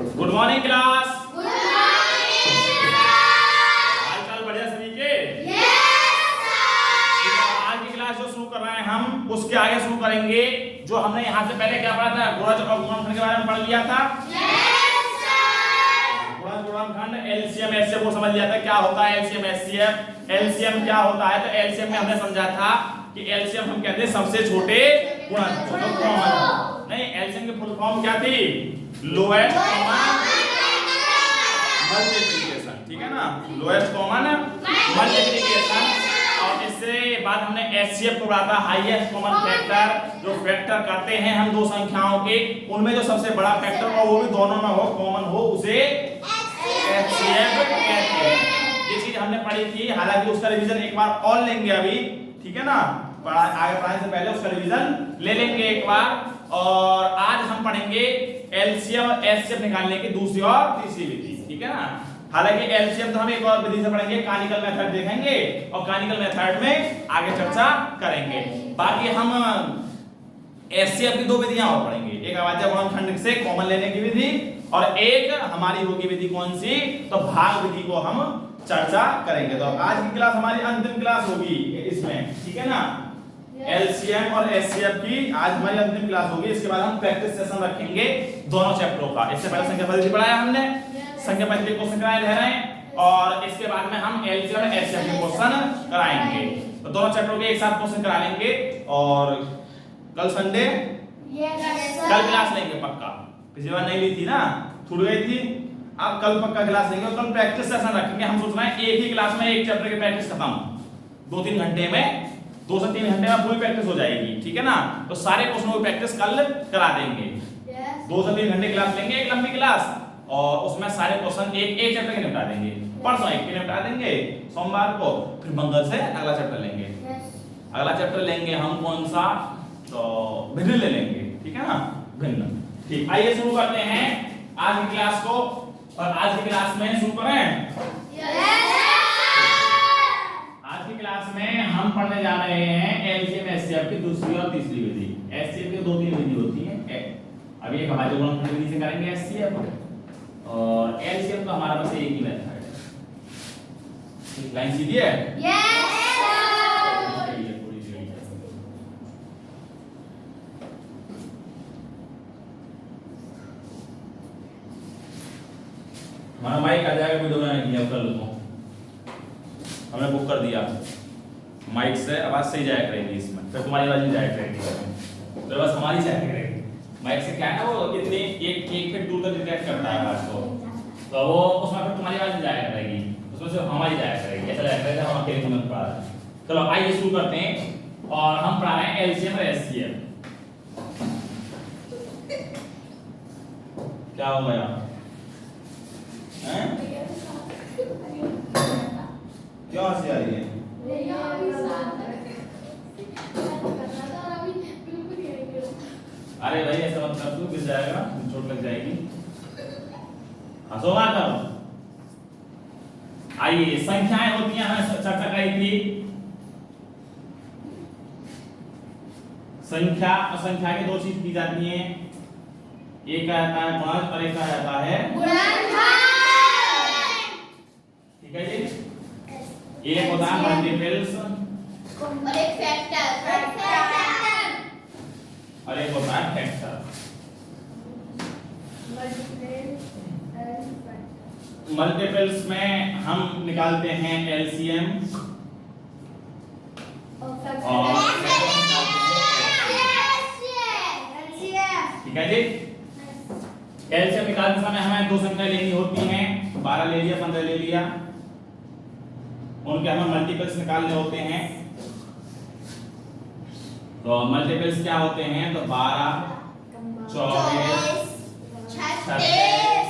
Good morning class. Good morning हाल चाल बढ़िया सभी के? Yes sir. आज की क्लास जो शुरू कर रहे हैं हम उसके आगे शुरू करेंगे जो हमने यहाँ से पहले क्या पढ़ा था, गुणज और गुणनखंड के बारे में पढ़ लिया था। Yes sir. गुणज गुणनखंड एलसीएम एचसीएफ वो समझ लिया था क्या होता है एलसीएम एचसीएफ। एलसीएम क्या होता है तो एलसीएम में हमने समझा था कि एलसीएम हम कहते हैं सबसे छोटे गुणज कॉमन। नहीं, एलसीएम की फुल फॉर्म क्या थी? लोएस्ट कॉमन मल्टीप्लिकेशन, ठीक है ना, लोएस्ट कॉमन मल्टीप्लिकेशन। और इससे बाद हमने एचसीएफ को पढ़ा था, हाईएस्ट कॉमन फैक्टर। जो फैक्टर करते हैं हम दो संख्याओं के, उनमें जो सबसे बड़ा फैक्टर हो वो भी दोनों में हो, कॉमन हो, उसे एचसीएफ कहते हैं। ये चीज हमने पढ़ी थी, हालांकि उसका रिवीजन एक बार और लेंगे अभी, ठीक है ना, आगे पढ़ाने से पहले उसका रिवीजन ले लेंगे एक बार। और आज हम पढ़ेंगे एलसीएम और एचसीएफ निकालने की दूसरी और तीसरी विधि, ठीक है ना। हालांकि एलसीएम तो हम एक और विधि से पढ़ेंगे, कानिकल मेथड देखेंगे और कानिकल मेथड में आगे चर्चा करेंगे। बाकी हम एचसीएफ की दो विधियां और पढ़ेंगे, एक अभाज्य गुणनखंड से कॉमन लेने की विधि और एक हमारी होगी विधि कौन सी, तो भाग विधि को हम चर्चा करेंगे। तो आज की क्लास हमारी अंतिम क्लास होगी इसमें, ठीक है ना। एलसीएम और एचसीएफ की आज हमारी अंतिम क्लास होगी। इसके बाद हम प्रैक्टिस सेशन रखेंगे दोनों चैप्टरों का। इससे पहले संख्या पद्धति पढ़ाया हमने, संख्या पद्धति के क्वेश्चन कराए रह रहे हैं और इसके बाद में हम एलसीएम और एचसीएफ के क्वेश्चन कराएंगे। तो दोनों चैप्टरों के एक साथ क्वेश्चन करा लेंगे। और कल संडे कल क्लास लेंगे पक्का, पिछली बार नहीं ली थी ना, छूट गई थी। अब कल पक्का क्लास लेंगे और कल प्रैक्टिस सेशन रखेंगे। हम सोच रहे हैं एक ही क्लास में एक चैप्टर की प्रैक्टिस खत्म, 2-3 घंटे में, 2 से 3 घंटे में पूरी प्रैक्टिस हो जाएगी, ठीक है ना। तो सारे क्वेश्चनों की प्रैक्टिस कल करा देंगे। 2 से 3 घंटे क्लास लेंगे, एक लंबी क्लास, और उसमें सारे क्वेश्चन एक चैप्टर के निपटा देंगे। परसों एक के निपटा देंगे, सोमवार को, फिर मंगल से अगला चैप्टर लेंगे। अगला चैप्टर लेंगे हम कौन सा, तो भिन्न ले लेंगे, ठीक है ना, भिन्न। ठीक, आइए शुरू करते हैं आज की क्लास को। और आज की क्लास में शुरू करें। आज की क्लास में हम पढ़ने जा रहे हैं एलसीएम एचसीएफ की दूसरी और तीसरी विधि। एचसीएफ की 2-3 विधि होती है। अभी एक अभाज्य गुणनखंड विधि से करेंगे एचसीएफ, और एलसीएम तो हमारा बस एक ही मेथड है। ठीक, लाइन सीधी है? यस हमारा माइक आ जाएगा, वीडियो बनाने के लिए कर लो, हमने बुक कर दिया। माइक से आवाज सही जाया करेगी इसमें, फिर तुम्हारी आवाज नहीं जाया करेगी, तो बस हमारी जाया करेगी। माइक से क्या है ना, वो इतनी एक फीट दूर तक डिटेक्ट करता है आवाज को, तो वो उसमें फिर तुम्हारी आवाज नहीं जाया करेगी, उसमें सिर्फ हमारी जाया करेगी। ऐसा जाया करेगा, हम अकेले समझ पा रहे हैं। चलो आइए शुरू करते हैं और हम पढ़ा रहे हैं एलसीएम और एचसीएफ। क्या हो गया? क्यों हंसी आ रही है? अरे भाई ऐसा मत कर, तू गिर जाएगा, चोट लग जाएगी, हंसो मत करो। आइए, संख्याएं होती हैं, हमें चर्चा करी थी। संख्या और संख्या की 2 चीज की जाती हैं, एक का आता है गुणज और एक का आता है गुणनखंड। ठीक है जी। एक होता है मल्टीपल्स और एक फैक्टर और एक होता है फैक्टर। मल्टीपल्स में हम निकालते हैं एलसीएम और ठीक है जी। एलसीएम निकालते समय हमें 2 संख्या लेनी होती हैं, 12 ले लिया, 15 ले लिया, उनके हमें मल्टीपल्स निकालने होते हैं। तो मल्टीपल्स क्या होते हैं, तो 12, 24, 36,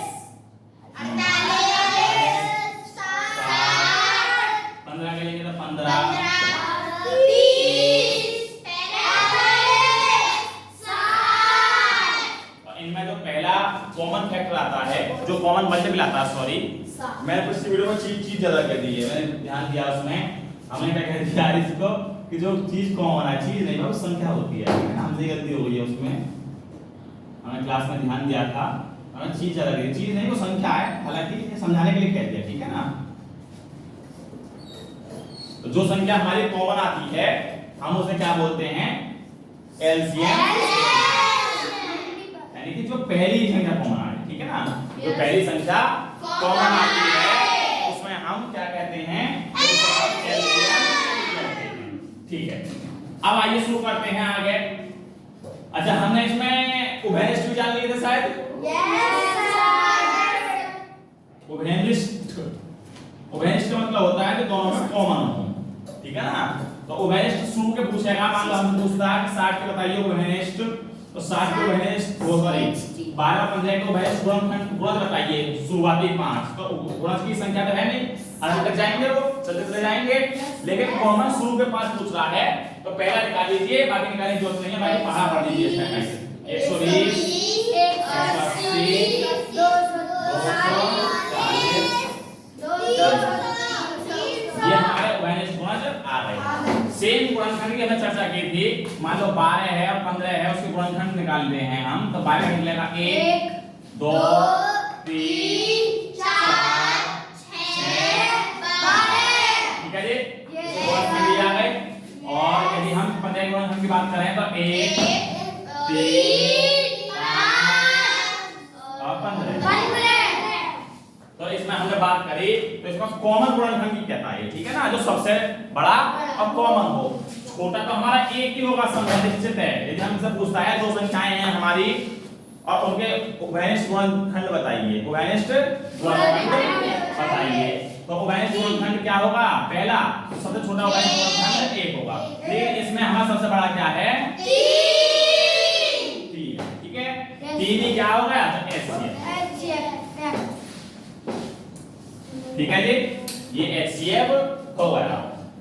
15 के लेंगे तो 15, 30। इनमें जो पहला कॉमन फैक्टर आता है, जो कॉमन मल्टीपल आता है, सॉरी मैंने पिछली वीडियो में चीज ज्यादा कह दी है, मैंने ध्यान दिया उसमें। हमने क्या कह दिया इसको कि जो चीज कॉमन है, चीज नहीं वो संख्या होती है, हमसे गलती हो गई है उसमें, हमने क्लास में ध्यान दिया था चीज अलग है, चीज नहीं वो संख्या है, हालांकि ये समझाने के लिए कह दिया, ठीक है ना। तो जो संख्या हमारी कॉमन आती है हम उसे क्या बोलते हैं, एलसीएम, यानी कि जो पहली संख्या कॉमन आ रही, ठीक है ना, जो पहली संख्या कॉमन आती है उसमें हम क्या कहते हैं, एलसीएम कहते हैं, ठीक है। अब आइए शुरू करते हैं आगे। अच्छा हमने इसमें उभयनिष्ठ भी जान लिए थे शायद, उभयनिष्ठ, उभयनिष्ठ मतलब होता है कि दोनों में कॉमन हो, ठीक है ना। तो उभयनिष्ठ शुरू के पूछेगा, मान लो हम पूछता है कि 60 के बताइए उभयनिष्ठ, तो 60 के उभयनिष्ठ वो सॉरी 12 15 के उभयनिष्ठ गुणनखंड गुणज बताइए, शुरुआती 5, तो गुणज की संख्या तो है नहीं, आगे तक जाएंगे वो चलते चले जाएंगे, लेकिन कॉमन शुरू के 5 पूछ रहा है तो पहला निकाल लीजिए, बाकी निकालने की जरूरत नहीं है, बाकी पढ़ा पढ़ लीजिए इसका कैसे। 120 180 ये हमारे उभयनिष्ठ गुणज आ गए। सेम गुणनखंड की हमने चर्चा की थी, मान लो 12 है और 15 है, उसके गुणनखंड निकालते हैं हम, तो 12 निकलेगा 1 2 3 4 6 12, ठीक है जी, गुणनखंड आ गए। और यदि हम 15 के गुणनखंड की बात करें तो 1 3 5 और 15, तो इसमें हमने बात करी तो इसका कॉमन गुणनखंड की कहता है, ठीक है ना, जो सबसे बड़ा और कॉमन हो। छोटा तो हमारा एक ही होगा, संख्या निश्चित है। यदि हमसे पूछता है दो संख्याएं हैं हमारी और उनके उभयनिष्ठ गुणनखंड बताइए, उभयनिष्ठ गुणनखंड बताइए, तो उभयनिष्ठ गुणनखंड क्या होगा, पहला सबसे छोटा उभयनिष्ठ गुणनखंड 1 होगा, लेकिन इसमें हमारा सबसे बड़ा क्या है, 3, ठीक है, 3 ही क्या होगा, तो एचसीएफ, ठीक है जी, ये एचसीएफ हो गया।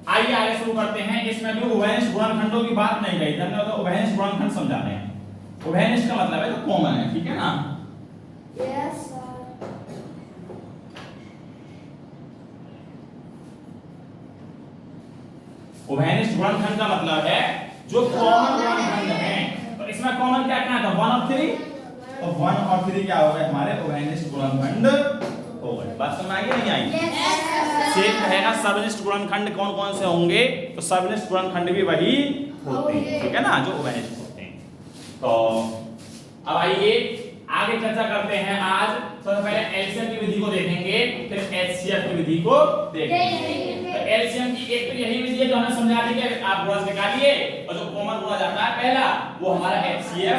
आइए आगे शुरू करते हैं। इसमें भी उभयनिष्ठ गुणनखंडों की बात नहीं कही, हमने तो उभयनिष्ठ गुणनखंड समझा रहे हैं। उभयनिष्ठ का मतलब है जो कॉमन है, ठीक है ना। Yes sir. उभयनिष्ठ गुणनखंड का मतलब है जो कॉमन गुणनखंड है, तो इसमें कॉमन क्या क्या था, 1 और 3, तो 1 और 3 क्या हो गए हमारे उभयनिष्ठ गुणनखंड हो गए। बात समझ आई नहीं आई? शेष रहेगा सर्वनिष्ठ गुणनखंड कौन कौन से होंगे, तो सर्वनिष्ठ गुणनखंड भी वही होते हैं, ठीक है ना, जो उभयनिष्ठ होते हैं। तो अब आइए आगे चर्चा करते हैं। आज सबसे पहले एलसीएम की विधि को देखेंगे, फिर एचसीएफ की विधि को देखेंगे। तो एलसीएम की एक तो यही विधि है जो हमें समझा दी कि आप गुणज निकालिए और जो कॉमन गुणज आता है पहला वो हमारा एचसीएफ,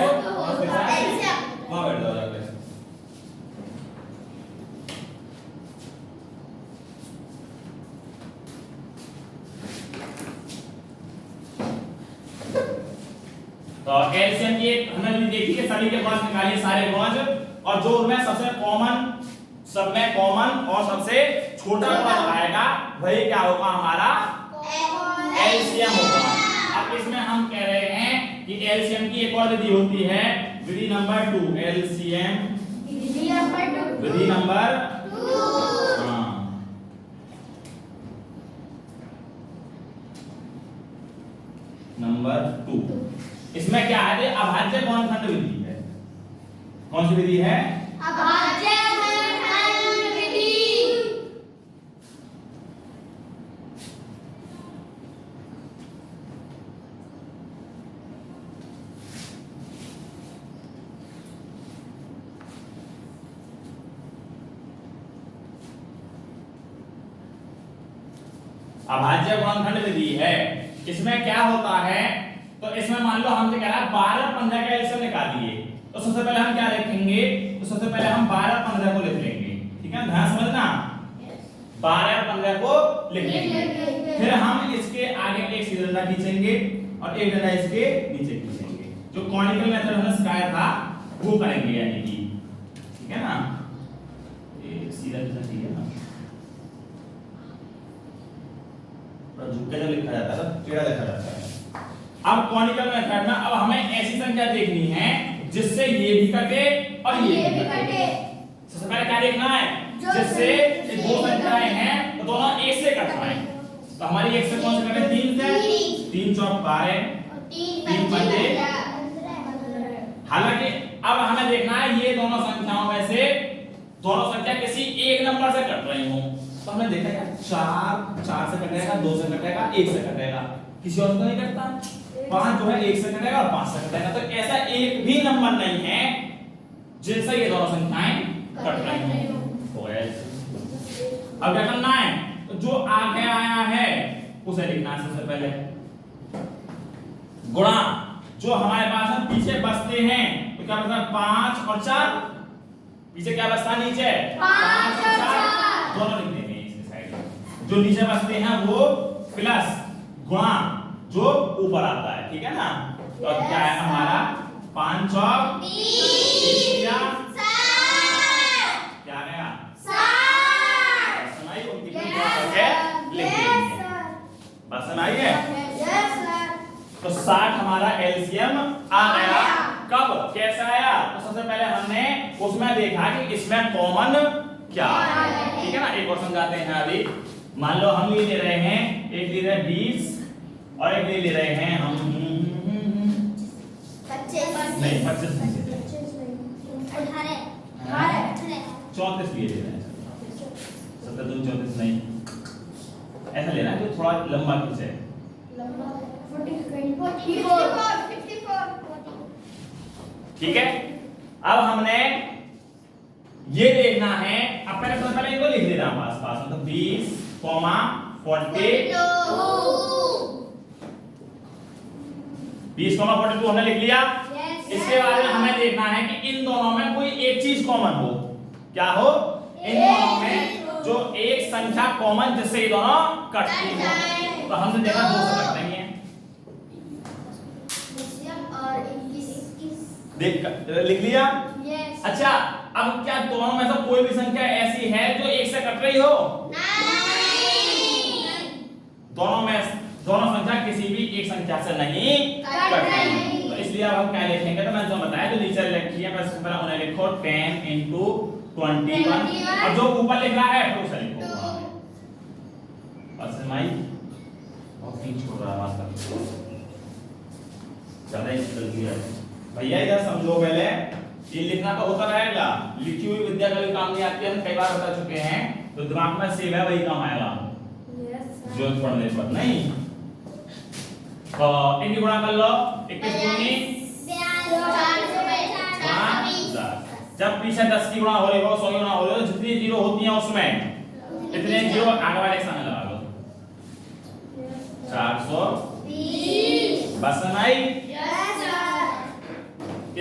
वहां बैठ जाओ जाके। तो एलसीएम की हमने भी देखी कि सभी के गुणज निकालिए, सारे गुणज, और जो उनमें सबसे कॉमन, सब में कॉमन और सबसे छोटा गुणज आएगा वही क्या होगा, हमारा एलसीएम होगा। अब इसमें हम कह रहे हैं कि एलसीएम की एक और विधि होती है, विधि नंबर 2, एलसीएम विधि नंबर 2। नंबर 2, इसमें क्या है, अभाज्य गुणनखंड विधि है। कौन सी विधि है, अभाज्य गुणनखंड विधि। अभाज्य गुणनखंड विधि है। इसमें क्या होता है, तो इसमें मान लो हमसे कह रहा है 12 15 का एलसीएम निकालिए, तो सबसे पहले हम क्या लिखेंगे, तो सबसे पहले हम 12 15 को लिख लेंगे, ठीक है, ध्यान समझना, 12 15 को लिख लेंगे। फिर हम इसके आगे एक सीधा डंडा खींचेंगे और एक डंडा इसके नीचे खींचेंगे, जो कॉनिकल मेथड हमने सिखाया था वो करेंगे, यानी कि ठीक है ना, ये सीधा सीधा ठीक है ना, झुक के लिखा जाता है, टेढ़ा लिखा जाता है। अब कॉनिकल मेथड में अब हमें ऐसी संख्या देखनी है जिससे ये भी कटे और ये भी कटे। सबसे पहले क्या देखना है, जिससे दो संख्याएं हैं तो दोनों एक से कट पाए। तो हमारी एक से कौन से कटे, 3 से, 3 चौक 12, 3 पंजे। हालांकि अब हमें देखना है ये दोनों संख्याओं में से दोनों संख्या किसी एक नंबर से कट रही हो। तो हमने देखा क्या 4 से कटेगा, 2 से कटेगा, 1 से कटेगा, किसी और से तो नहीं कटता। 5 जो है 1 से कटेगा और 5 से कटेगा। तो ऐसा एक भी नंबर नहीं है जिनसे ये दोनों संख्याएं कट रही हो। अब क्या करना है, तो जो आगे आया है उसे लिखना है सबसे पहले। गुणा जो हमारे पास हम पीछे बचते हैं, तो क्या बचता है 5 और 4। पीछे क्या बचता है नीचे 5 और 4 दोनों लिख देंगे इसके साइड। जो नीचे बचते हैं वो प्लस गुणा जो ऊपर आता है, ठीक है ना। तो अब क्या है हमारा 5 और 20 क्या आएगा 60। सुनाई उनकी लिख देंगे। बस सुनाई है। तो 60 हमारा एलसीएम आ गया। कब कैसे आया, तो सबसे पहले हमने उसमें देखा कि इसमें कॉमन क्या है, ठीक है ना। एक और समझाते हैं अभी। मान लो हम ये ले रहे हैं, एक ले रहे हैं 20 और एक ले रहे हैं हम 25 नहीं 34 लिए ले रहे हैं। 17 34 नहीं, ऐसा लेना है जो थोड़ा लंबा खींचे। ठीक है। अब हमने ये देखना है, अब पहले सबसे पहले इनको लिख देना पास पास, मतलब 20, 42 20, 42 हमने लिख लिया। इसके बाद में हमें देखना है कि इन दोनों में कोई एक चीज कॉमन हो। क्या हो, इन दोनों में जो एक संख्या कॉमन जिससे ये दोनों कटती हो। तो हमने देखा 2 से कट रही है, देख लिख लिया। अच्छा, अब क्या दोनों में से कोई भी संख्या ऐसी है जो 1 से कट रही हो? दोनों संख्या किसी भी एक संख्या से नहीं कट रही। तो इसलिए अब हम क्या लिखेंगे, तो मैंने जो बताया जो नीचे लिखी है बस पहले उन्हें लिखो 10 into 21 और जो ऊपर लिख रहा है फिर उसे लिखो। बस माई बहुत ही छोड़ रहा है मास्टर, ज्यादा ही जल्दी है भैया। इधर समझो पहले, ये लिखना तो होता रहेगा, लिखी हुई विद्या कभी काम नहीं आती है, हम कई बार बता चुके हैं। तो दिमाग में सेव है वही काम आएगा जो पढ़ने पर नहीं। तो इनकी गुणा कर लो, 21 दूनी 10। जब पीछे 10 की गुणा हो रही हो, 100 की गुणा हो रही हो, जितनी जीरो होती हैं उसमें इतने जीरो आगे वाले एक सामने लगा लो। 420 बस नहीं।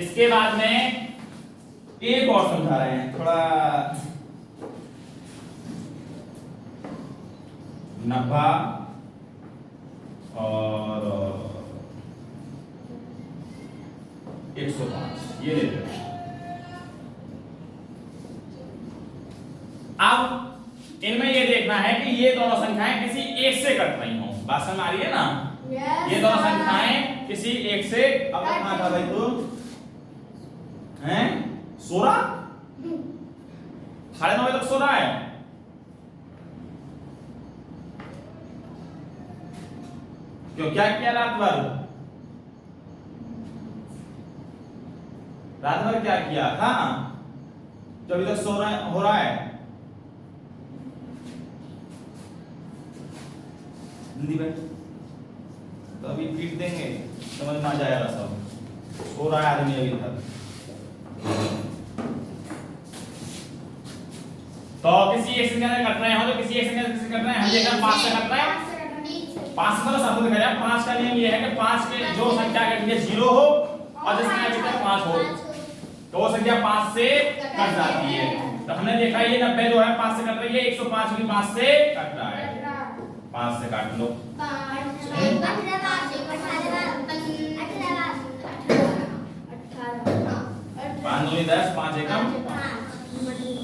इसके बाद में एक और समझा रहे हैं थोड़ा 90 और 105 ये ले लो। अब इनमें ये देखना है कि ये दोनों संख्याएं किसी एक से कट रही हो। बात समझ आ रही है ना। ये दोनों संख्याएं किसी एक से, अब कहां था भाई तू हैं 16 9:30 बजे तक सो रहा है। क्यों, क्या किया रात भर क्या किया था जो अभी तक हो रहा है। जल्दी बैठ, तो अभी पीट देंगे, समझ में आ जाएगा सब। सो रहा है आदमी अभी तक। तो किसी एक संख्या से कट रहे हो, तो किसी एक संख्या से कट रहे हैं, हम देखा 5 से कट रहे हैं। 5 से तो साथ में दिखाया। 5 का नियम ये है कि 5 के जो संख्या के लिए 0 हो और जिस संख्या के लिए 5 हो तो वो संख्या 5 से कट जाती है। तो हमने देखा ये 90 जो है 5 से कट रही है, 105 भी 5 से कट रहा है। 5 से काट लो, 5 दूनी 10, 5 एकम 5।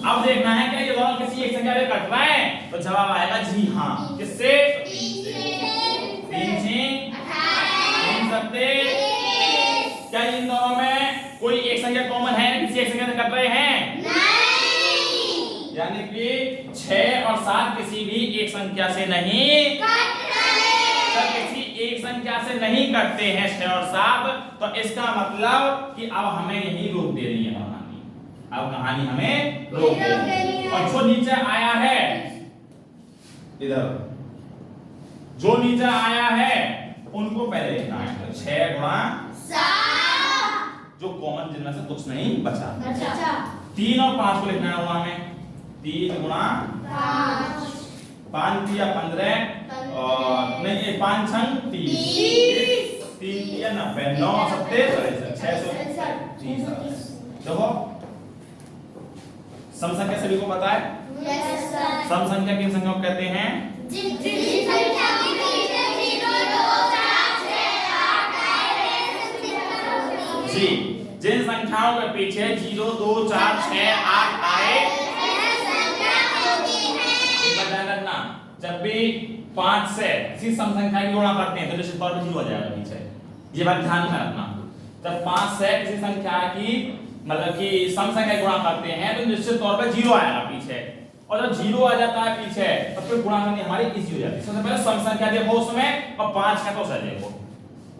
अब देखना है कि ये दोनों किसी एक संख्या से कट रहे हैं, तो जवाब आएगा जी हाँ। किससे? 3 क्या इन दोनों में कोई एक संख्या कॉमन है, किसी एक संख्या से कट रहे हैं? नहीं। यानी कि 6 और 7 किसी भी एक संख्या से नहीं कट रहे। किसी एक एक संख्या से नहीं कटते हैं 6 और 7, तो इसका मतलब कि अब हमें यही रोक देनी है कहानी। अब कहानी हमें रोक देनी है। और जो नीचे आया है इधर, जो नीचे आया है उनको पहले लिखना है। 6 गुणा 7 जो कॉमन जिनमें से कुछ नहीं बचा। अच्छा 3 और 5 को लिखना है गुणा में। 3 गुणा 5 5 दिया 15 और नहीं 5 छंग 30 3 दिया 90 9 सत्ते 630। देखो सम संख्या सभी को पता है। यस सर सम संख्या किन संख्या को कहते हैं? जिन संख्या के पीछे 0 2 4 6 8 आए जी, जिन संख्याओं के पीछे 0 2 4 6 8 आए ध्यान रखना। जब भी 5 से किसी सम संख्या की गुणा करते हैं तो निश्चित तौर पर 0 आ जाएगा पीछे, ये बात ध्यान में रखना। जब 5 से किसी संख्या की मतलब कि सम संख्या की गुणा करते हैं तो निश्चित तौर पर 0 आएगा पीछे, और जब 0 आ जाता है पीछे तो फिर गुणा करनी हमारी इजी हो जाती है। सबसे पहले सम संख्या देखो उसमें, और 5 है तो उसे देखो,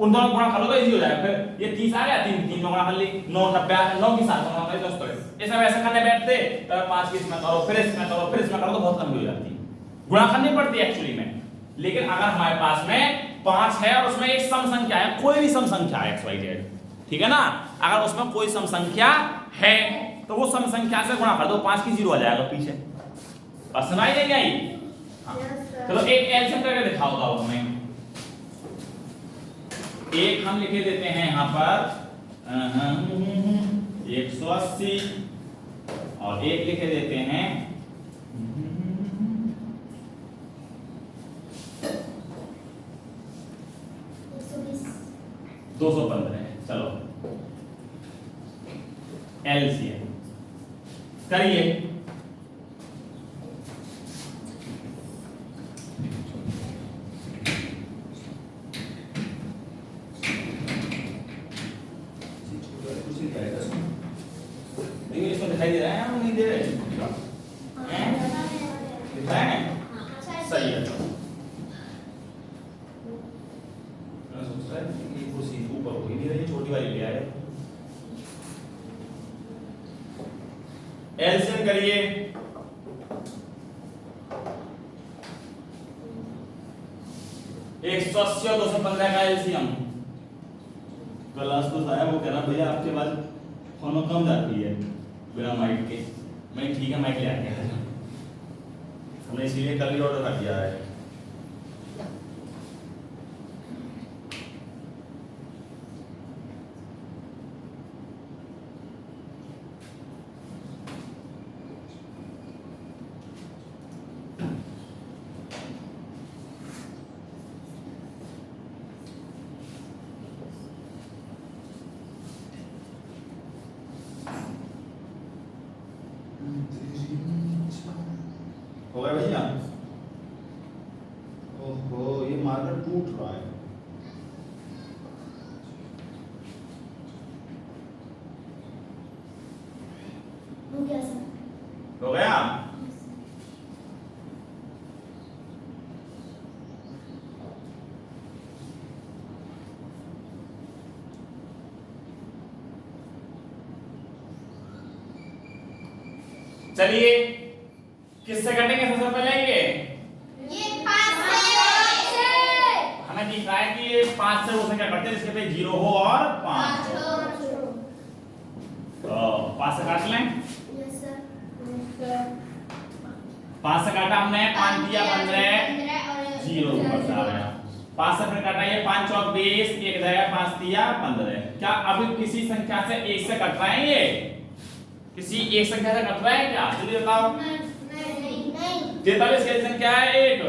उन दोनों गुणा कर लो तो इजी हो जाएगा। फिर ये 30 आ गया, 3 में गुणा कर ली, 9 90 9 की 7 गुणा कर ली दोस्तों। इस समय ऐसा करने बैठते तो 5 की इसमें करो, फिर इसमें करो, फिर इसमें करो तो बहुत लंबी हो जाती है, गुणा करनी पड़ती है एक्चुअली में। लेकिन अगर हमारे पास में 5 है और उसमें एक सम संख्या है, कोई भी सम संख्या है XYZ, ठीक है ना, अगर उसमें कोई सम संख्या है तो वो सम संख्या से गुणा कर दो, 5 की 0 आ जाएगा पीछे। और सुनाई नहीं आई? हाँ। चलो एक एलसीएम करके दिखाओ तो हमें। एक हम लिखे देते हैं यहाँ पर 180 और एक लिखे देते हैं 215। चलो एलसीएम करिए। इसमें दिखाई दे रहा है या नहीं दे रहे? दिख रहा है? सही है। सोच रहा है कि कुर्सी ऊपर हो ही नहीं रही, छोटी वाली ले आए। एलसीएम करिए। एक 180 और 215 का एलसीएम। क्लास तो साहब वो कह रहा भैया आपके पास फोन कम जाती है बिना माइक के। मैं ठीक है माइक ले आके हमने इसीलिए कल ही ऑर्डर कर दिया है। हो गया भैया? ओहो ये मार्कर टूट रहा है। हो गया? चलिए किससे कटेंगे सबसे पहले? ये 5 से। हमें दिख रहा है कि ये 5 से वो संख्या कटते हैं जिसके पे 0 हो और 5 हो। तो 5 से काट लें। यस सर 5 से काटा हमने, 5 दिया 15 0 ऊपर से आ गया। 5 से फिर काटा ये 5 चौक 20, 1 जाएगा 5 दिया 15। क्या अभी किसी संख्या से 1 से कट रहा है? ये किसी एक संख्या से कट रहा है क्या? जल्दी बताओ। 43 की संख्या है 1।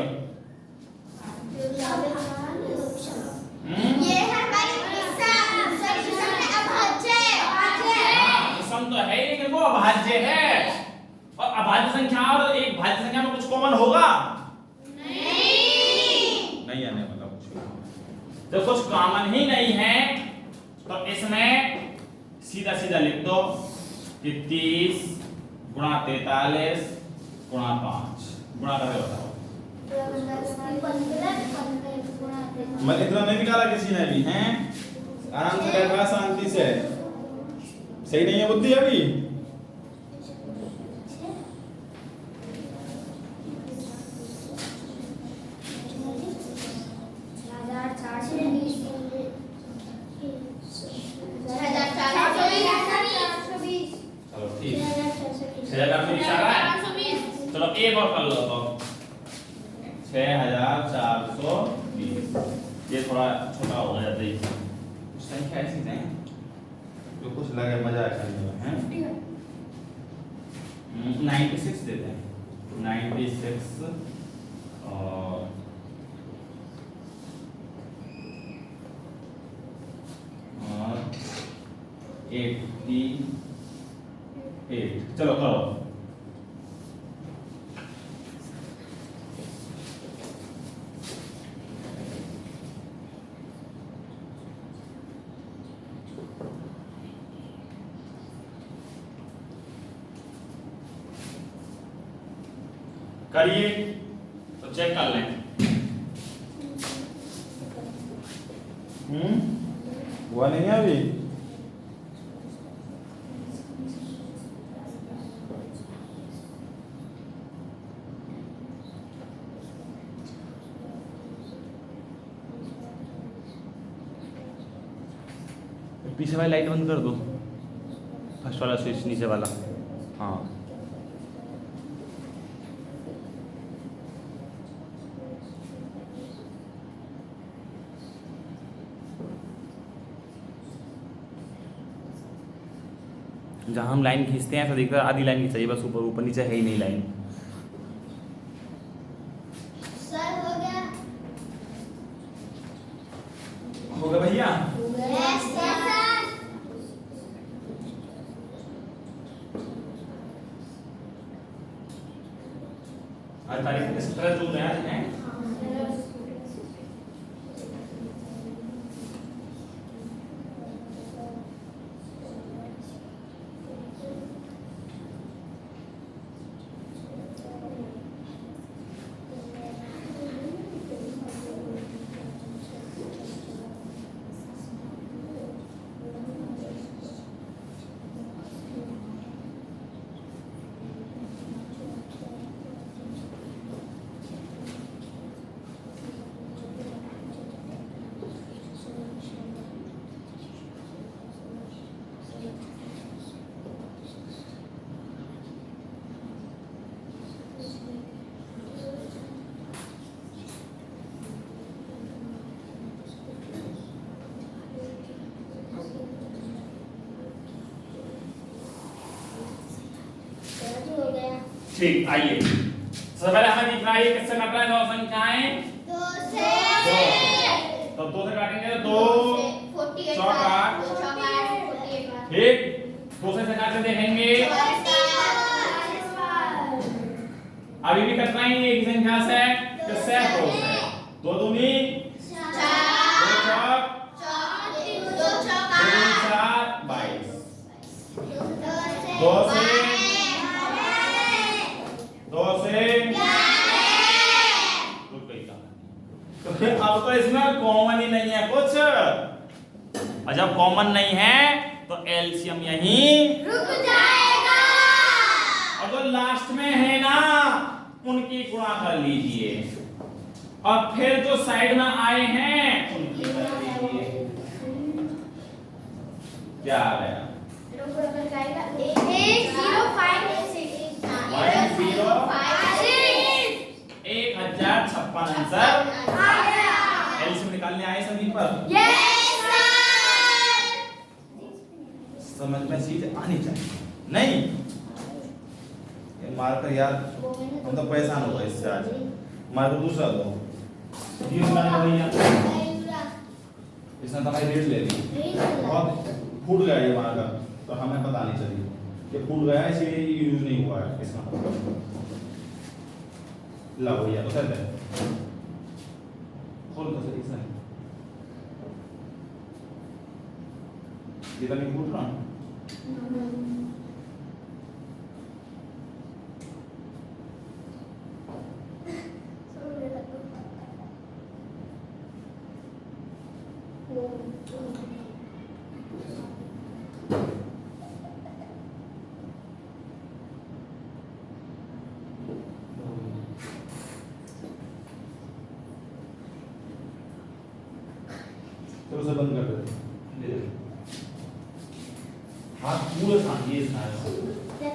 ये है हमारी सम अभाज्य। सम तो है लेकिन वो अभाज्य है, और अभाज्य संख्या और एक भाज्य संख्या में कुछ कॉमन होगा? नहीं आने वाला कुछ। तो कुछ कॉमन ही नहीं है तो इसमें सीधा सीधा लिख दो कि 30 गुणा 43 गुणा 5 गुणा करके बताओ। मैं इतना नहीं निकाला किसी ने भी हैं। आराम से बैठ रहा, शांति से। सही नहीं है बुद्धि अभी? चलो ठीक, 6420 आ रहा है। चलो एक और कर लो तो 6420। ये थोड़ा छोटा हो गया, देखिए कुछ संख्या ऐसी है जो कुछ लगे मजा करने में है। 96 देते हैं, 96 और 88। चलो करो। करिए तो चेक कर लें। हुआ नहीं है अभी? पीछे वाली लाइट बंद कर दो, फर्स्ट वाला स्विच नीचे वाला। हाँ जहाँ हम लाइन खींचते हैं ऐसा दिखता है आधी लाइन खींचाई बस, ऊपर ऊपर नीचे है ही नहीं लाइन। सर हो गया? हो गया भैया? Yes sir. आज तारीख किस तरह जो नया है? ठीक, आइए सबसे पहले हमें दिख रहा है किससे कट रहा है? दो संख्याएं 2 से तो 2 से काटेंगे तो 2 चौका, ठीक, 2 से काट के देखेंगे अभी भी कट रही है एक संख्या से, किससे? 2 से। 2 दूनी 2 चौक 2 4 22। 2 से 2 से तो फिर अब तो इसमें कॉमन ही नहीं है कुछ, और जब कॉमन नहीं है तो एलसीएम यहीं रुक जाएगा। और जो लास्ट में है ना उनकी गुणा कर लीजिए, और फिर जो साइड में आए हैं उनकी कर लीजिए। क्या आ गया? 1056 आंसर एलसीएम निकालने आए सभी पर। समझ में चीज आनी चाहिए नहीं ये मारकर यार हम तो परेशान हो गए इससे। आज मार को दूसरा दो इसने तो हमारी रेट ले ली, बहुत फूट गया ये मार का, तो हमें पता नहीं चली ये फूट गया इसलिए यूज नहीं हुआ है इसका। ला भैया तो सर खोल तो सही सर ये तो नहीं फूट रहा। से बंद कर दे। हाथ पूरे साथ ये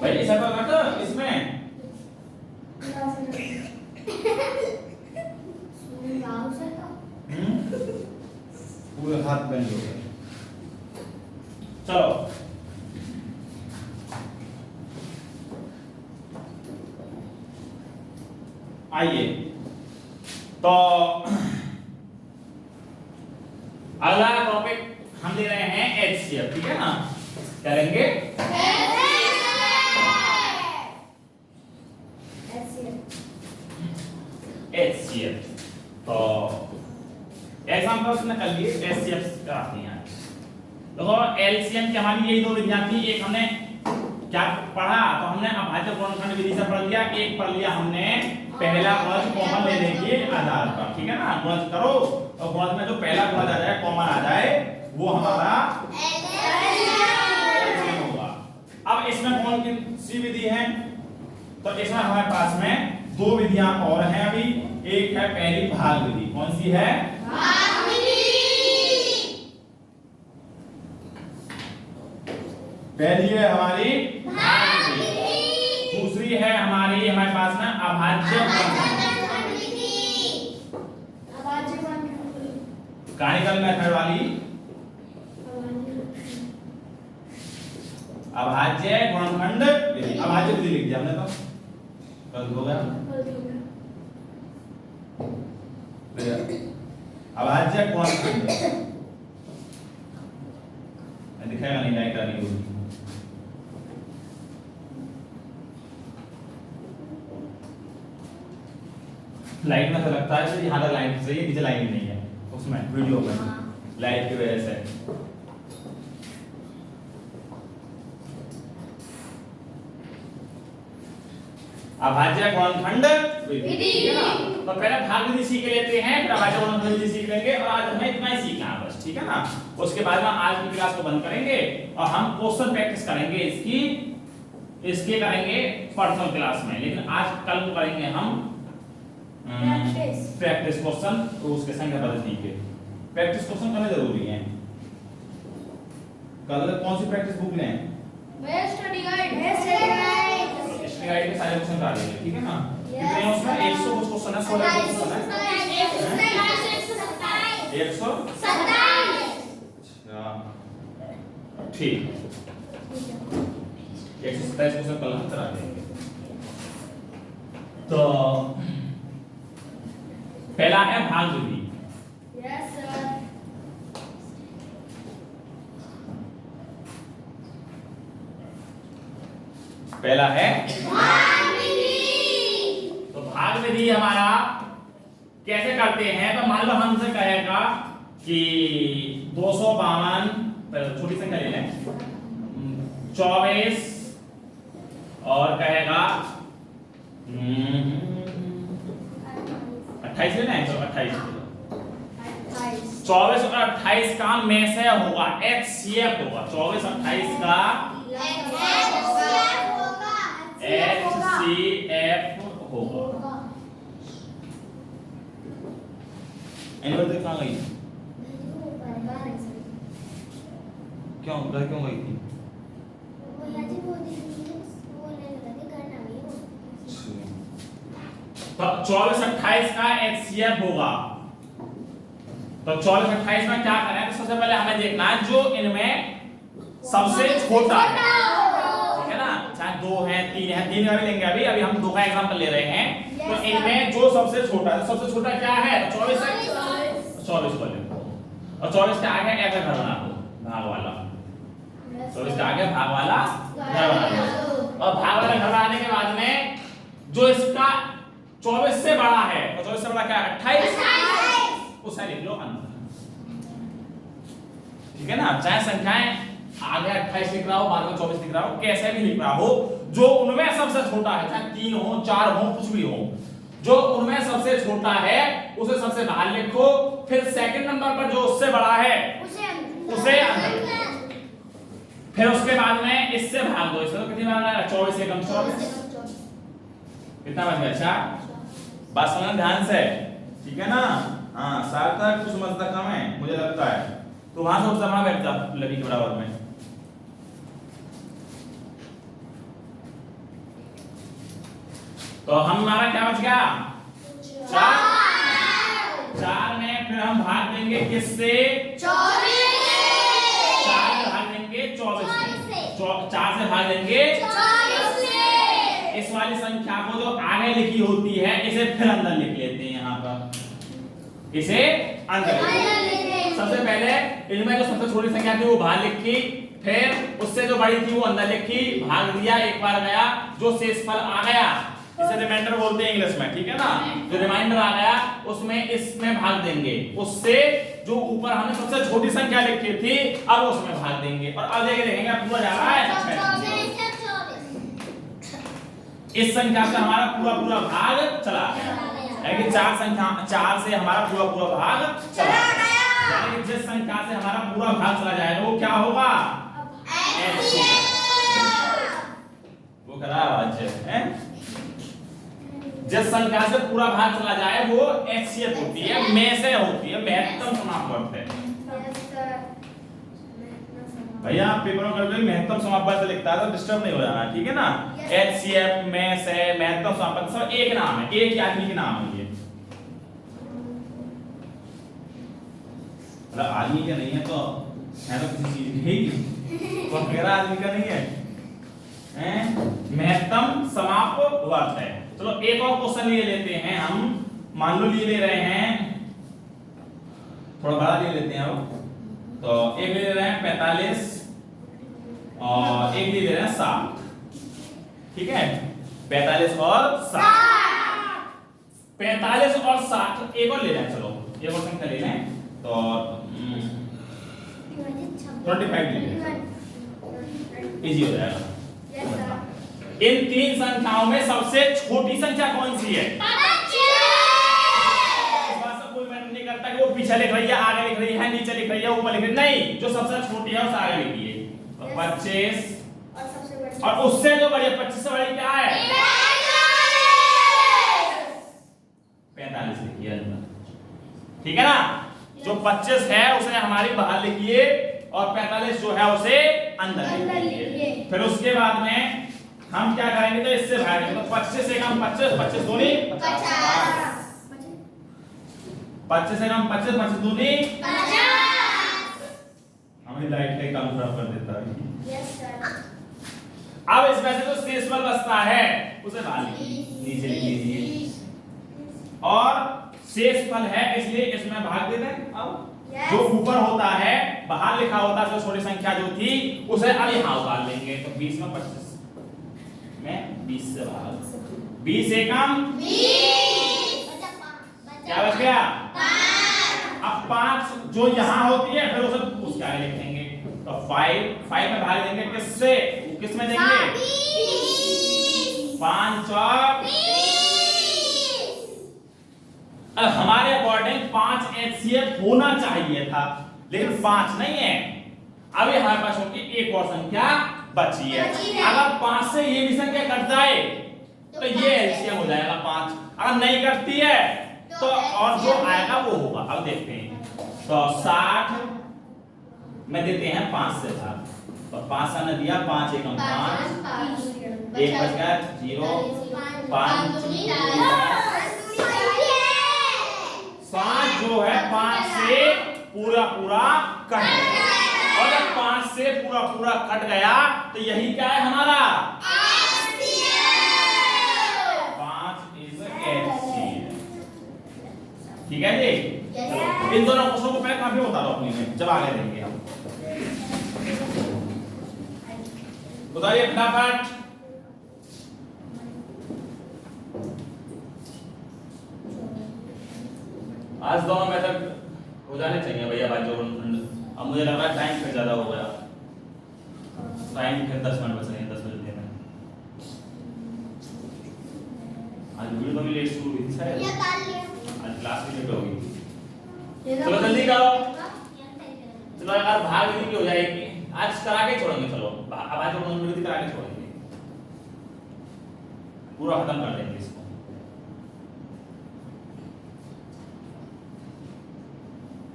भाई ऐसा कर दो इसमें। पूरे हाथ बेंड हो गए। चलो आइए तो अगला टॉपिक हम ले रहे हैं HCF, ठीक है ना। करेंगे HCF तो एग्जांपल्स में कर लिए HCF कराते हैं। देखो LCM की हमारी यही दो विधियां थी। एक हमने क्या पढ़ा तो हमने अभाज्य गुणनखंड विधि से पढ़ लिया। एक पढ़ लिया हमने पहला गुणज कॉमन लेने के आधार पर, ठीक है ना। गुणज करो और गुणज में जो पहला गुणज आ जाए कॉमन आ जाए वो हमारा LCM होगा। अब इसमें कौन सी विधि है तो इसमें हमारे पास में दो विधियां और हैं अभी। एक है पहली भाग विधि। कौन सी है? भाग विधि। पहली है हमारी भाग विधि, दूसरी है हमारे पास में अभाज्य विधि, कानिकल मेथड वाली अभाज्य गुणनखंड विधि। अभाज्य विधि लिख दिया हमने तो कल हो गया। अभाज्य गुणनखंड दिखाएगा नहीं, लाइट आ रही होगी। लाइट में तो लगता है कि यहाँ तक लाइट सही है, नीचे लाइट ही नहीं है उसमें वीडियो में लाइट की वजह से। अभाज्य गुणनखंड विधि, ठीक है ना। तो पहले भाग विधि सीख लेते हैं, फिर अभाज्य गुणनखंड विधि सीख लेंगे और आज हमें इतना ही सीखना है बस, ठीक है ना। उसके बाद में आज की क्लास को बंद करेंगे और हम क्वेश्चन प्रैक्टिस करेंगे इसके करेंगे पर्सनल क्लास में। लेकिन आज कल करेंगे हम प्रैक्टिस क्वेश्चन। तो उसके संख्या पद्धति के प्रैक्टिस क्वेश्चन करने जरूरी है। कल कौन सी प्रैक्टिस बुक लें? स्टडी गाइड के सारे क्वेश्चन करा देंगे, ठीक है ना। कितने हैं उसमें? 100 कुछ क्वेश्चन है, 16 क्वेश्चन है, 127। अच्छा ठीक, 127 क्वेश्चन कल हम करा देंगे। तो पहला है भाग विधि। Yes sir. पहला है भाग विधि। तो भाग विधि हमारा कैसे करते हैं तो मान लो हमसे कहेगा कि 252, छोटी संख्या ले लें, 24 और कहेगा 28 लेना है, 28 24 और 28 का में से होगा HCF होगा। 24 28 का HCF होगा। एनिवर्सरी कहाँ गई? क्यों घर क्यों गई थी? तो 24 28 का HCF होगा। तो 24 28 में क्या करना है तो सबसे पहले हमें देखना है जो इनमें सबसे छोटा है, ठीक है ना। चाहे 2 है 3 है, 3 का भी लेंगे अभी हम 2 का एग्जांपल ले रहे हैं। तो इनमें जो सबसे छोटा है, सबसे छोटा क्या है? 24 को लिखो और 24 के आगे ऐसा घर बना दो, भाग वाला। 24 के आगे भाग वाला घर बना दो और भाग वाला घर बनाने के बाद में जो इसका 24 से बड़ा है तो 24 से बड़ा क्या है? 28 उसे लिख लो अंदर, ठीक है ना। चाहे संख्याएं आगे 28 लिख रहा हो, बाद में 24 लिख रहा हो, कैसे भी लिख रहा हो, जो उनमें सबसे छोटा है, चाहे 3 हो 4 हो कुछ भी हो, जो उनमें सबसे छोटा है उसे सबसे बाहर लिखो। फिर सेकंड नंबर पर जो उससे बड़ा है उसे अंदर, फिर उसके बाद में इससे भाग दो। इसमें कितनी बार आएगा? 24 से कम 24 कितना बच गया? 4। बात समझना ध्यान से, ठीक है ना। हाँ सार्थक कुछ समझता कम है मुझे लगता है। तो वहां से उससे हमारा बैठ जा लगी के बराबर में। तो हमारा क्या बच गया? 4। 4 में फिर हम भाग देंगे किससे? 24 4 में भाग देंगे 24 से। 4 से भाग देंगे 24 से। इस वाली संख्या को जो आगे लिखी होती है इसे फिर अंदर लिख लेते हैं। यहाँ पर इसे अंदर सबसे पहले इनमें जो सबसे छोटी संख्या थी वो बाहर लिखी, फिर उससे जो बड़ी थी वो अंदर लिखी, भाग दिया, एक बार गया, जो शेषफल आ गया इसे रिमाइंडर बोलते हैं इंग्लिश में, ठीक है ना। जो रिमाइंडर आ गया उसमें इसमें भाग देंगे, उससे जो ऊपर हमने सबसे छोटी संख्या लिखी थी अब उसमें भाग देंगे। और अब देखेंगे पूरा जा रहा है। इस संख्या से हमारा पूरा पूरा भाग चला गया, यानी कि 4 से हमारा पूरा पूरा भाग चला गया। यानी कि जिस संख्या से हमारा पूरा भाग चला जाएगा वो क्या होगा? वो खराब है। जिस संख्या से पूरा भाग चला जाए वो HCF होती है, में से होती है, महत्तम समापवर्त है। भैया आप पेपर में कभी महत्तम समापवर्त से लिखता है तो डिस्टर्ब नहीं हो जाना, ठीक है ना। HCF में से महत्तम समापवर्त सब एक नाम है, एक ही आदमी के नाम है ये। मतलब आदमी का नहीं है तो किसी चीज ही तो मेरा आदमी का नहीं है, महत्तम समापवर्त है। चलो एक और क्वेश्चन लिए लेते हैं हम। मान लो लिए ले रहे हैं, थोड़ा बड़ा ले लेते हैं अब। तो एक ले रहे हैं 45 और एक ले रहे हैं 60, ठीक है। 45 और 60, 45 और 60 एक और ले रहे हैं। चलो एक और संख्या ले लें तो 25 ले लें, इजी हो जाएगा। इन 3 संख्याओं में सबसे छोटी संख्या कौन सी है? 25। इस बात से कोई मैटर नहीं करता कि वो पीछे लिख रही है, आगे लिख रही है, नीचे लिख रही है, ऊपर लिख रही है, नहीं, जो सबसे छोटी है उसे आगे लिखिए। तो 25 और उससे जो बड़ी है 25 से बड़ी क्या है? 45 लिखिए अंदर, ठीक है ना। जो 25 है उसे हमारी बाहर लिखिए और 45 जो है उसे अंदर लिखिए। फिर उसके बाद में हम क्या करेंगे तो इससे भागेंगे। तो 25 से कम 25, 25 दूनी 50, 25 से कम 25, 25 दूनी 50। हमें लाइट का काम खराब कर देता है। Yes sir. अब इसमें से जो शेषफल बचता है उसे बाहर नीचे लिख लीजिए, और शेषफल है इसलिए इसमें भाग दे दें। अब जो ऊपर होता है बाहर लिखा होता है जो छोटी संख्या जो थी उसे अब यहाँ उतार लेंगे। तो 20 में 25 में 20 से भाग, 20 से कम 20, क्या बच गया? 5। अब 5 जो यहाँ होती है फिर उसे उसके आगे लिखेंगे। तो 5 में भाग देंगे किससे? किस में देंगे? 5 और 20। अब हमारे अकॉर्डिंग 5 HCF होना चाहिए था, लेकिन 5 नहीं है। अब हमारे पास होगी एक और संख्या बची है। अगर 5 से ये भी संख्या कट जाए तो ये एलसीएम हो जाएगा 5। अगर नहीं कटती है तो और जो आएगा वो होगा। अब देखते हैं। तो 60 में देते हैं 5 से भाग, तो 5 ने दिया 5 एकम 5, एक बच गया 0, 5 जो है 5 से पूरा पूरा कट गया। और जब 5 से पूरा पूरा कट गया तो यही क्या है हमारा? 5 इज HCF, ठीक है जी। इन दोनों क्वेश्चन को पहले काफी बता दो अपनी में, जब आगे देंगे हम। बताइए फटाफट। आज दोनों मेथड हो जाने चाहिए भैया भाई। जो अब मुझे लग रहा है टाइम फिर ज्यादा हो गया, टाइम फिर 10 मिनट बच रहे हैं, 10 बजे देना। आज वीडियो तो भी लेट शुरू हुई थी शायद, आज क्लास भी लेट हो गई। चलो जल्दी करो, चलो यार भाग भी हो जाएगी आज, करा के छोड़ेंगे। चलो अब आज 15 मिनट करा के छोड़ेंगे, पूरा खत्म कर देंगे इसको।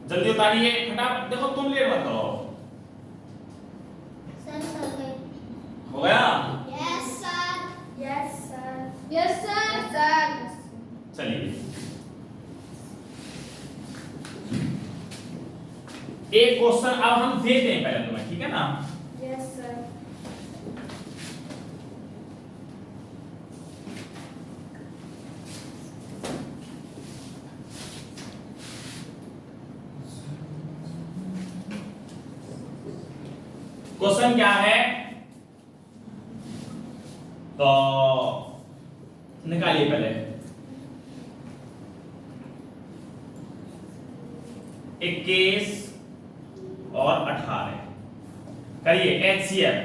1 जल्दी उतारिए फटाफट, देखो तुम लेट मत करो। हो गया? Yes sir, yes sir, yes sir. चलिए एक क्वेश्चन अब हम देते हैं पहले तुम्हें, ठीक है ना? Yes sir. क्वेश्चन क्या है तो निकालिए पहले। 21 और 18 करिए एचसीएफ।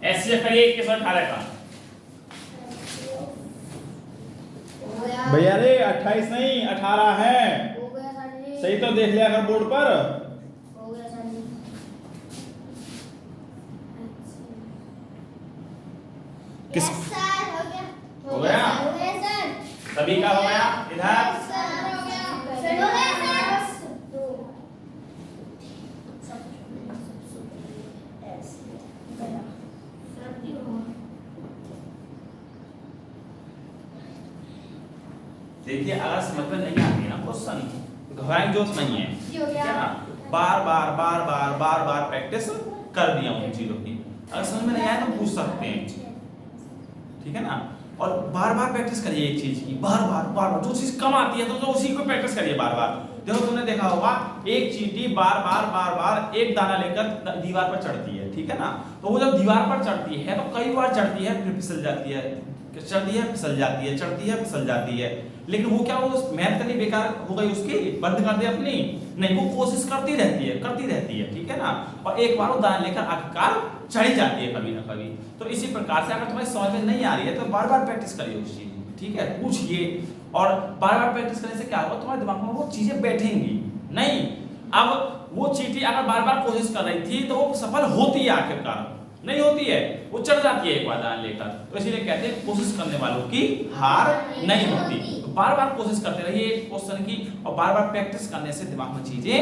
एचसीएफ करिए 21 और 18 का। भैया रे 28 नहीं 18 है। हो गया सर जी। सही तो देख लिया कर बोर्ड पर। हो गया सर जी। किस- यस सर, हो गया। हो गया? हो गया सर। सभी का हो गया? इधर सर हो गया। सर हो गया सर। देखिए अगर समझ में नहीं आती है ना क्वेश्चन, घबराने की जरूरत नहीं है, जी हो ठीक गया। है ना? बार बार प्रैक्टिस कर दिया उन चीजों की। अगर समझ में नहीं आया तो पूछ सकते हैं, ठीक है ना? और बार बार प्रैक्टिस करिए एक चीज की, बार बार जो चीज कम आती है तो उसी को प्रैक्टिस करिए बार बार। देखो तुमने देखा होगा एक चींटी बार बार एक दाना लेकर दीवार पर चढ़ती है, ठीक है ना? तो वो जब दीवार पर चढ़ती है तो कई बार चढ़ती है फिर फिसल जाती है, चढ़ती है फिसल जाती है, चढ़ती है फिसल जाती है, लेकिन वो क्या वो मेहनत करनी बेकार हो गई उसकी, बंद कर दे अपनी? नहीं, वो कोशिश करती रहती है, ठीक है ना? और एक बार वो दाना लेकर आखिरकार चढ़ी जाती है कभी ना कभी। तो इसी प्रकार से अगर तुम्हें समझ में नहीं आ रही है तो बार बार प्रैक्टिस करिए उस चीज की, ठीक है? पूछिए और बार बार प्रैक्टिस करने से क्या होगा, तुम्हारे दिमाग में वो चीजें बैठेंगी नहीं। अब वो चींटी अगर बार बार कोशिश कर रही थी तो वो सफल होती है आखिरकार, नहीं होती है, वो चढ़ जाती है एक बार दाना लेकर। तो इसीलिए कहते हैं कोशिश करने वालों की हार नहीं होती। तो बार बार कोशिश करते रहिए क्वेश्चन की, और बार बार प्रैक्टिस करने से दिमाग में चीजें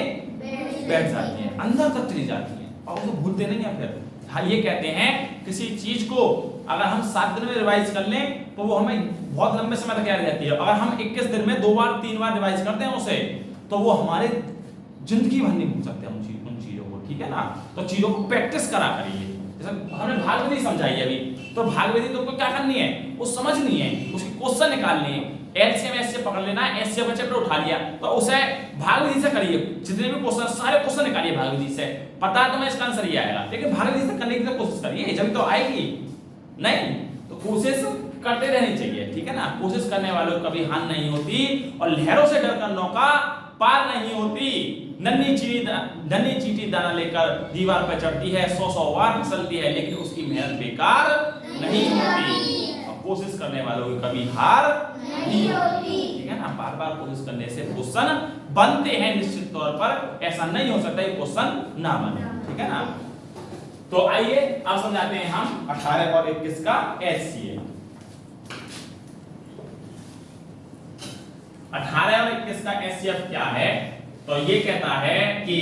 बैठ जाती हैं, अंदर तक चली जाती हैं और उसे भूलते नहीं है फिर। हाँ, ये कहते हैं किसी चीज को अगर हम 7 दिन में रिवाइज कर लें तो वो हमें बहुत लंबे समय तक याद रहती है। अगर हम 21 दिन में 2 बार 3 बार रिवाइज करते हैं उसे, तो वो हमारे जिंदगी भर नहीं भूल सकते उन चीजों को, ठीक है ना? तो चीजों को प्रैक्टिस करा करिए। जैसे हमने भाग विधि समझाई अभी, तो भाग विधि तुमको क्या करनी है, वो समझनी है, उसकी क्वेश्चन निकालनी है। एलसीएम एससीएफ पकड़ लेना है, एससीएफ का चैप्टर उठा लिया तो उसे भाग विधि से करिए। जितने भी क्वेश्चन सारे क्वेश्चन निकालिए भाग विधि से, पता है तुम्हें इसका आंसर ये आएगा, लेकिन भाग विधि से करने की कोशिश करिए, जब तो आएगी नहीं। तो कोशिश करते रहनी चाहिए, ठीक है ना? कोशिश करने वालों को कभी हार नहीं होती, और लहरों से डरकर नौका पार नहीं होती। नन्ही चींटी दाना लेकर दीवार पर चढ़ती है, 100 बार फिसलती है, लेकिन उसकी मेहनत बेकार नहीं होती। और कोशिश करने वालों की कभी हार नहीं होती, ठीक है ना? बार बार कोशिश करने से क्वेश्चन बनते हैं निश्चित तौर पर, ऐसा नहीं हो सकता ये क्वेश्चन ना बने, ठीक है ना? तो आइए अब समझाते हैं हम 18 और 21 का एचसीएफ। 18 और 21 का एचसीएफ क्या है? तो ये कहता है कि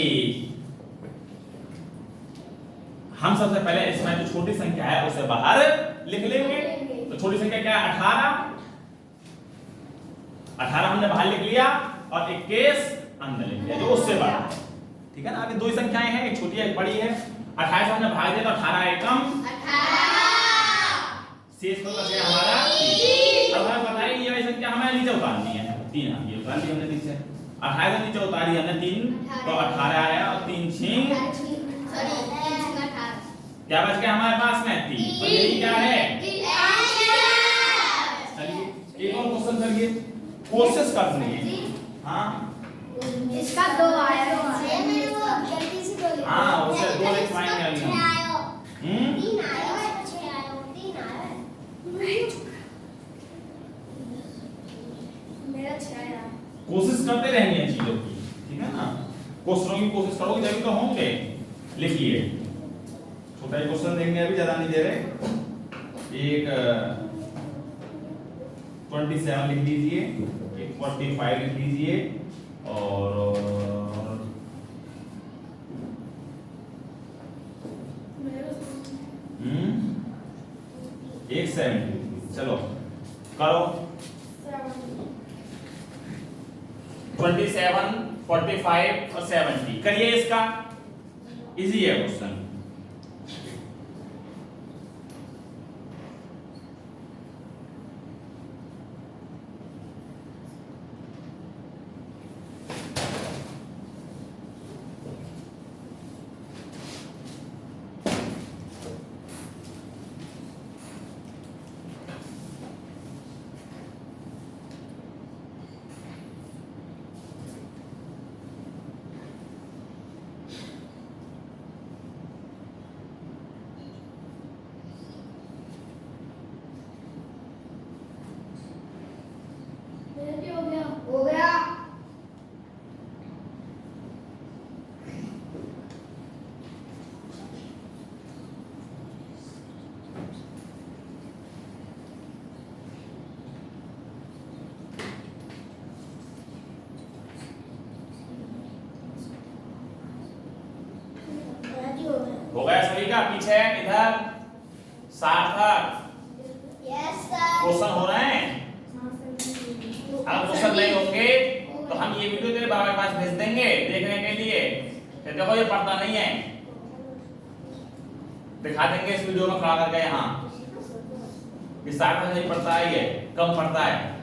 हम सबसे पहले इसमें जो छोटी संख्या है उसे बाहर लिख लेंगे। तो छोटी संख्या क्या है? 18 हमने बाहर लिख लिया और 21 अंदर लिख लिया जो उससे बड़ा है, ठीक है ना? अभी 2 संख्याएं हैं, एक छोटी है एक बड़ी है। 28 से हमने भाग दिया तो 18 एकम 18 शेष में बच गया हमारा 3। अब हमें बताइए ये वाली संख्या हमें नीचे उतारनी है, 3 ये उतार दी हमने नीचे। 28 से नीचे उतारी हमने 3 तो 18 आया और 3 छिंग क्या बच गया हमारे पास में 3। तो यही क्या है? चलिए एक और क्वेश्चन करिए, कोशिश करनी है। हाँ इसका 2 आया, मेरे को गलती से 2 लिखा। हाँ उसे 2 लिख पाएंगे अभी हम। 3 आया, 6 आया, 3 आया। मेरा 6 आया। कोशिश करते रहनी है चीजों की, ठीक है ना? क्वेश्चनों की कोशिश करोगे तभी तो होंगे। लिखिए छोटा ही क्वेश्चन देंगे, अभी ज्यादा नहीं दे रहे। एक 27 लिख लीजिए, एक 45 लिख लीजिए, और एक 70। चलो करो 27, 45 और 70 करिए इसका। इजी है क्वेश्चन। हो गया। हो गया सभी का। पीछे इधर सार्थक यस सर। क्वेश्चन हो रहे हैं। अगर क्वेश्चन नहीं होंगे तो हम ये वीडियो तेरे बाबा के पास भेज देंगे देखने के लिए। फिर देखो ये पढ़ता नहीं है, दिखा देंगे इस वीडियो में खड़ा करके यहाँ कि सार्थक नहीं पढ़ता है, ये कम पढ़ता है।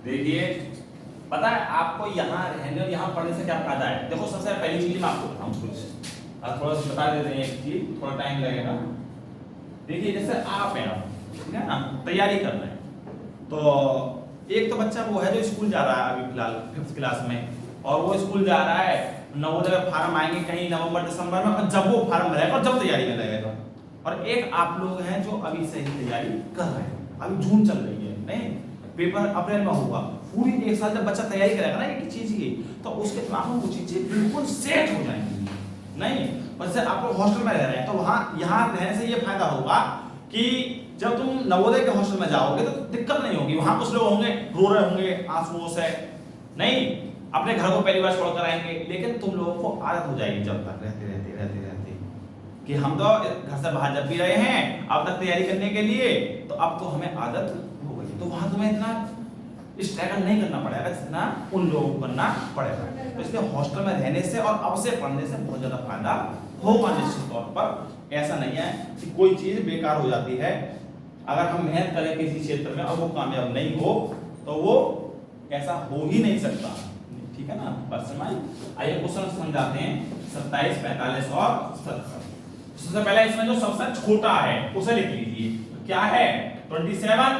देखिए पता है आपको यहाँ रहने और यहाँ पढ़ने से क्या फायदा है। देखो सबसे पहली चीज मैं आपको बताऊँ कुछ, थोड़ा सा बता देते हैं एक चीज, थोड़ा टाइम लगेगा। देखिए जैसे आप हैं, ठीक है ना, तैयारी कर रहे हैं, तो एक तो बच्चा वो है जो स्कूल जा रहा है अभी फिलहाल 5th क्लास में, और वो स्कूल जा रहा है, नवोदय फार्म आएंगे कहीं नवंबर दिसंबर में, और जब वो फार्म भरेगा और जब तैयारी में लगेगा। और एक आप लोग हैं जो अभी से ही तैयारी कर रहे हैं, अभी जून चल रही है, नहीं पेपर अप्रैल में होगा, पूरी एक साल जब बच्चा तैयारी करेगा ना एक चीज की, तो उसके दिमाग में वो चीजें बिल्कुल सेट हो जाएंगी। नहीं वैसे आप लोग हॉस्टल में रह रहे हैं तो वहाँ यहाँ रहने से ये फायदा होगा कि जब तुम नवोदय के हॉस्टल में जाओगे तो दिक्कत नहीं होगी। वहाँ कुछ लोग होंगे रो रहे होंगे आंसुओं से, नहीं अपने घर को पहली बार छोड़कर आएंगे, लेकिन तुम लोगों को आदत हो जाएगी जब तक रहते कि हम तो घर से बाहर जब भी रहे हैं अब तक तैयारी करने के लिए, तो अब तो हमें आदत हो गई, तो वहाँ तुम्हें इतना स्ट्रगल नहीं करना पड़ेगा जितना उन लोगों को करना पड़ेगा। तो इसलिए हॉस्टल में रहने से और अब से पढ़ने से बहुत ज्यादा फायदा होगा निश्चित तौर पर। ऐसा नहीं है कि कोई चीज बेकार हो जाती है, अगर हम मेहनत करें किसी क्षेत्र में और वो कामयाब नहीं हो तो वो ऐसा हो ही नहीं सकता, ठीक है ना। बस समझ आइए क्वेश्चन समझाते हैं 27, 45 और 70। सबसे पहले इसमें जो सबसे छोटा है उसे लिख लीजिए, क्या है 27,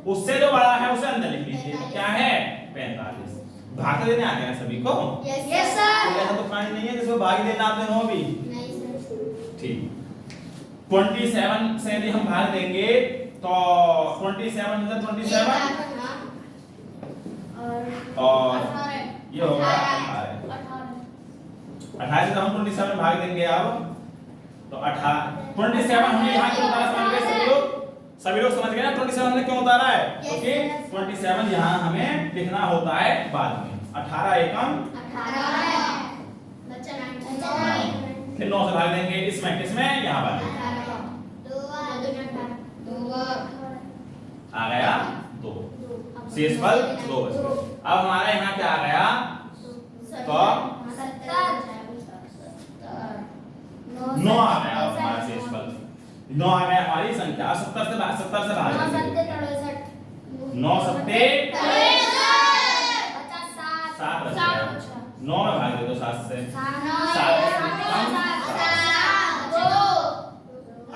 उससे जो बड़ा है उसे अंदर लिख लीजिए, क्या है 45। भाग देने आते हैं सभी को, यस सर। ऐसा तो कांड नहीं है जिसमें भाग देना आते हो अभी, नहीं सर। ठीक। 27 से यदि हम भाग देंगे तो 27 इधर 27 और ये होगा 28 से हम 27 भाग देंगे अब तो 27 हमने यहाँ क्यों उतारा समझ गए सभी लोग समझ गए ना 27 हमने क्यों उतारा है, क्योंकि 27 यहाँ हमें लिखना होता है बाद में। 18 एकम 18 फिर 9 से भाग देंगे इसमें किसमें यहाँ पर आ गया 2, शेष फल 2 बच गए। अब हमारे यहाँ क्या आ गया तो 9 आ गया हमारा शेष फल, 9 आ गया हमारी संख्या। 70 से भाग 9 सत्ते 7 बच गया, 9 में भाग दे दो 7 से, 7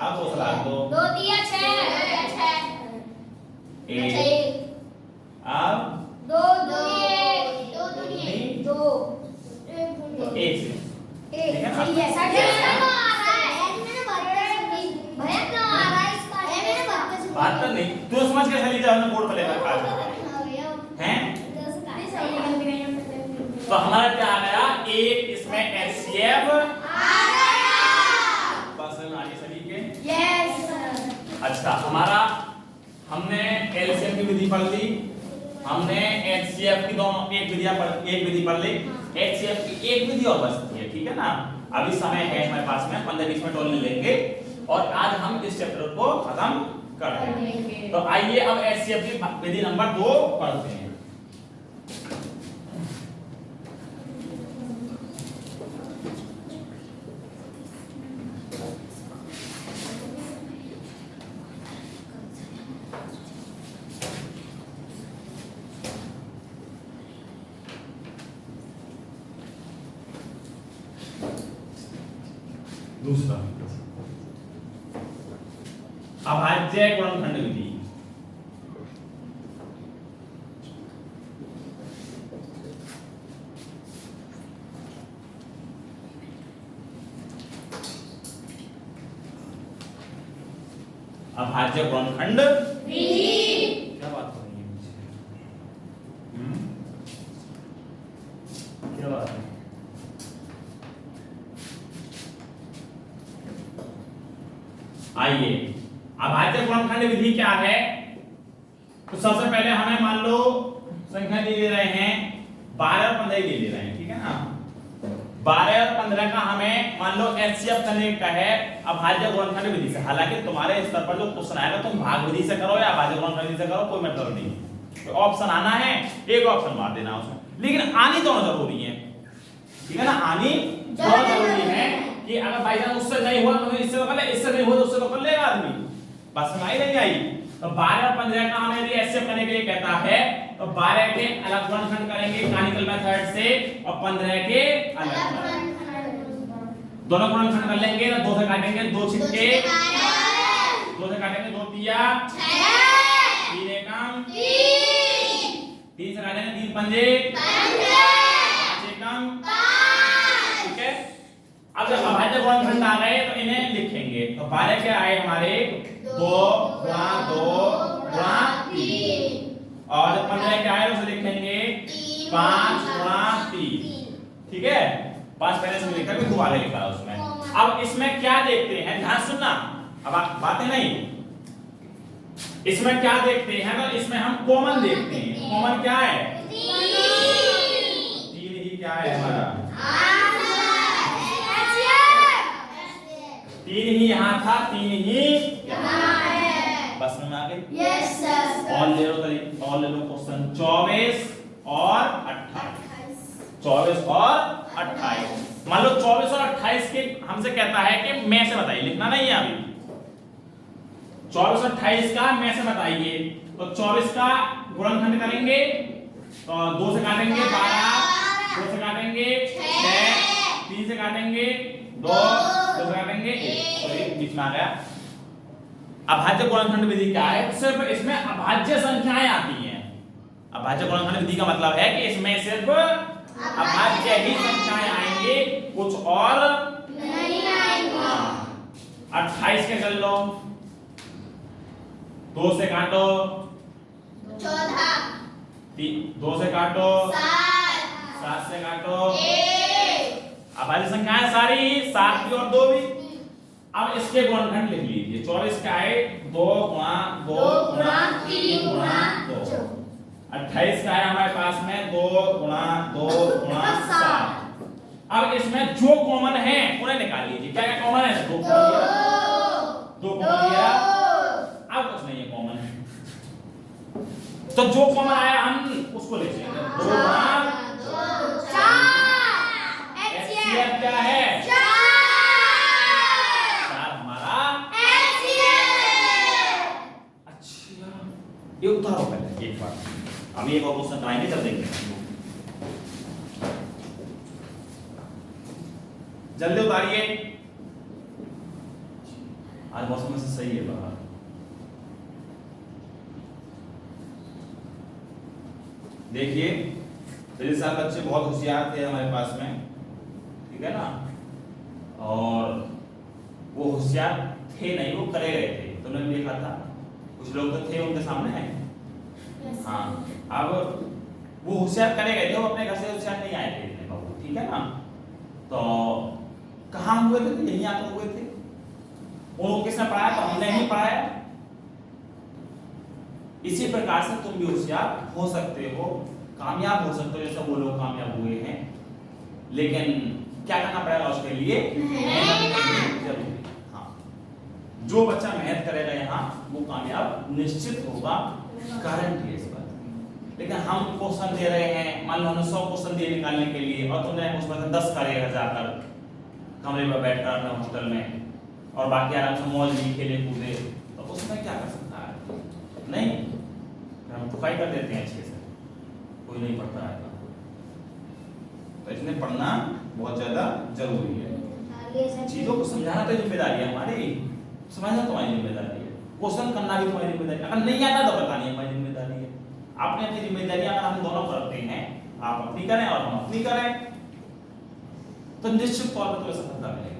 अब 2 से भाग दो 2 दिया 6 अब 2 2 तो 1 से ठीक है ना। बात तो नहीं तू समझ कैसे एक इसमें HCF बस आ रही सभी के। Yes sir. अच्छा, हमारा हमने एलसीएम की विधि पढ़ ली, हमने HCF की दोनों एक विधि पढ़ ली, HCF की एक विधि और बचती है, ठीक है ना। अभी समय है हमारे पास में 15-20 मिनट और ले लेंगे और आज हम इस चैप्टर को खत्म कर देंगे। तो आइए अब HCF की विधि नंबर 2 पढ़ते हैं। दूसरा अभाज्य गुणनखंड विधि। अभाज्य गुणनखंड विधि। क्या बात हो रही है? क्या बात है? आइए, अभाज्य गुणनखंड विधि क्या है? तो सबसे पहले हमें मान लो संख्या दे रहे हैं 12 और 15 ले रहे हैं, ठीक है ना। 12 और 15 का हमें मान लो HCF करने का है अभाज्य गुणनखंड विधि से। हालांकि तुम्हारे स्तर पर जो क्वेश्चन आएगा तुम भाग विधि से करो या अभाज्य गुणनखंड विधि से करो, कोई मतलब नहीं। तो ऑप्शन आना है, एक ऑप्शन मार देना उसमें, लेकिन आनी दोनों जरूरी है, ठीक है ना। आनी दोनों जरूरी है कि अगर भाई जान उससे नहीं हुआ तो इससे तो कर ले, इससे नहीं हुआ तो उससे तो कर लेगा आदमी, बस में आई नहीं आई। तो 12 और 15 का हमें यदि HCF करने के लिए कहता है तो 12 के अलग गुणनखंड करेंगे कैनोनिकल मेथड से और 15 के अलग दोनों गुणनखंड कर लेंगे। तो 2 से काटेंगे 2 छिटके, 2 से काटेंगे 2 तिया 3 एकम 3 से काटेंगे 3 पंजे 5 एकम 5, ठीक है। अब जब अभाज्य गुणनखंड आ गए तो इन्हें लिखेंगे। तो 12 के आए हमारे 2 गुणा 2 गुणा 3 और 15 के आए उसे लिखेंगे 5 गुणा 3, ठीक है। 5 पहले से लिखा, फिर आगे लिखा है उसमें। अब इसमें क्या देखते हैं, ध्यान सुनना, अब बातें नहीं, इसमें क्या देखते हैं? तो इसमें हम कॉमन देखते हैं। कॉमन क्या है? 3 ही क्या है हमारा? 3 ही यहाँ था, 3 ही यहाँ है। बस में आ गई। Yes sir. और ले लो क्वेश्चन 24 और 28। 24 और 28, मान लो 24 और 28 के हमसे कहता है कि में से बताइए, लिखना नहीं है अभी। 24 और 28 का में से बताइए। तो 24 का गुणनखंड करेंगे तो 2 से काटेंगे 12, 2 से काटेंगे 6, 3 से काटेंगे 2 से काटेंगे 1, तो 1 बीच में आ गया। अभाज्य गुणनखंड विधि क्या है? सिर्फ इसमें अभाज्य संख्याएं आती हैं। अभाज्य गुणनखंड विधि का मतलब है कि इसमें सिर्फ अभाज्य ही संख्याएं आएंगे, कुछ और नहीं आएगा। 28 के कर लो, 2 से काटो 14, 2 से काटो 7, 7 से काटो 1, अभाज्य संख्याएं सारी 7 की और 2 भी। अब इसके गुणनखंड लिख लीजिए। 24 का है 2 गुणा 2 गुणा 3 गुणा 2। 28 का है हमारे पास में 2 गुणा 2 गुणा 7। अब इसमें जो कॉमन है उन्हें निकाल लीजिए। क्या क्या कॉमन है? 2 कॉमन लिया, अब कुछ नहीं है कॉमन है, तो जो कॉमन आया हम उसको ले लेंगे। 2 गुणा 4, HCF क्या है? 4 हमारा HCF। अच्छा, ये उतारो पहले एक बार, अभी एक और क्वेश्चन कराएंगे, चल देंगे जल्दी उतारिए। आज मौसम से सही है बाहर। देखिए पिछले साल बच्चे बहुत होशियार थे हमारे पास में, ठीक है ना, और वो होशियार थे नहीं, वो करे गए थे। तुमने भी देखा था, कुछ लोग तो थे उनके सामने है। हाँ, अब वो होशियार करे गए थे, वो अपने घर से होशियार नहीं आए थे इतने बहुत, ठीक ठीक है ना। तो कहाँ हुए थे? यहीं आकर हुए थे। उनको किसने पढ़ाया? तो हमने ही पढ़ाया। इसी प्रकार से तुम भी होशियार हो सकते हो, कामयाब हो सकते हो, जैसे वो लोग कामयाब हुए हैं। लेकिन क्या करना पड़ेगा उसके लिए? मेहनत करनी जरूरी है। हाँ, जो बच्चा मेहनत करेगा यहाँ वो कामयाब निश्चित होगा, गारंटी है इस बात की। लेकिन हम क्वेश्चन दे रहे हैं, मान लो हमने 100 क्वेश्चन दिए निकालने के लिए और तुमने उसमें से 10 करेगा जाकर कमरे पर बैठकर अपने हॉस्टल में, और बाकी आराम से मौज भी खेले कूदे, तो उसमें क्या कर सकता है? नहीं, हम फुकाई कर देते हैं अच्छे से, कोई नहीं पढ़ता है। तो इसलिए पढ़ना बहुत ज्यादा जरूरी है। चीजों को समझाना तो जिम्मेदारी है हमारी, समझना तुम्हारी जिम्मेदारी है, क्वेश्चन करना भी तुम्हारी जिम्मेदारी है। अगर नहीं आता तो बतानी हमारी जिम्मेदारी है। आपने अपनी जिम्मेदारी अगर हम दोनों करते हैं, आप अपनी करें और हम अपनी करें, तो निश्चित तौर पर तुम्हें सफलता मिलेगी।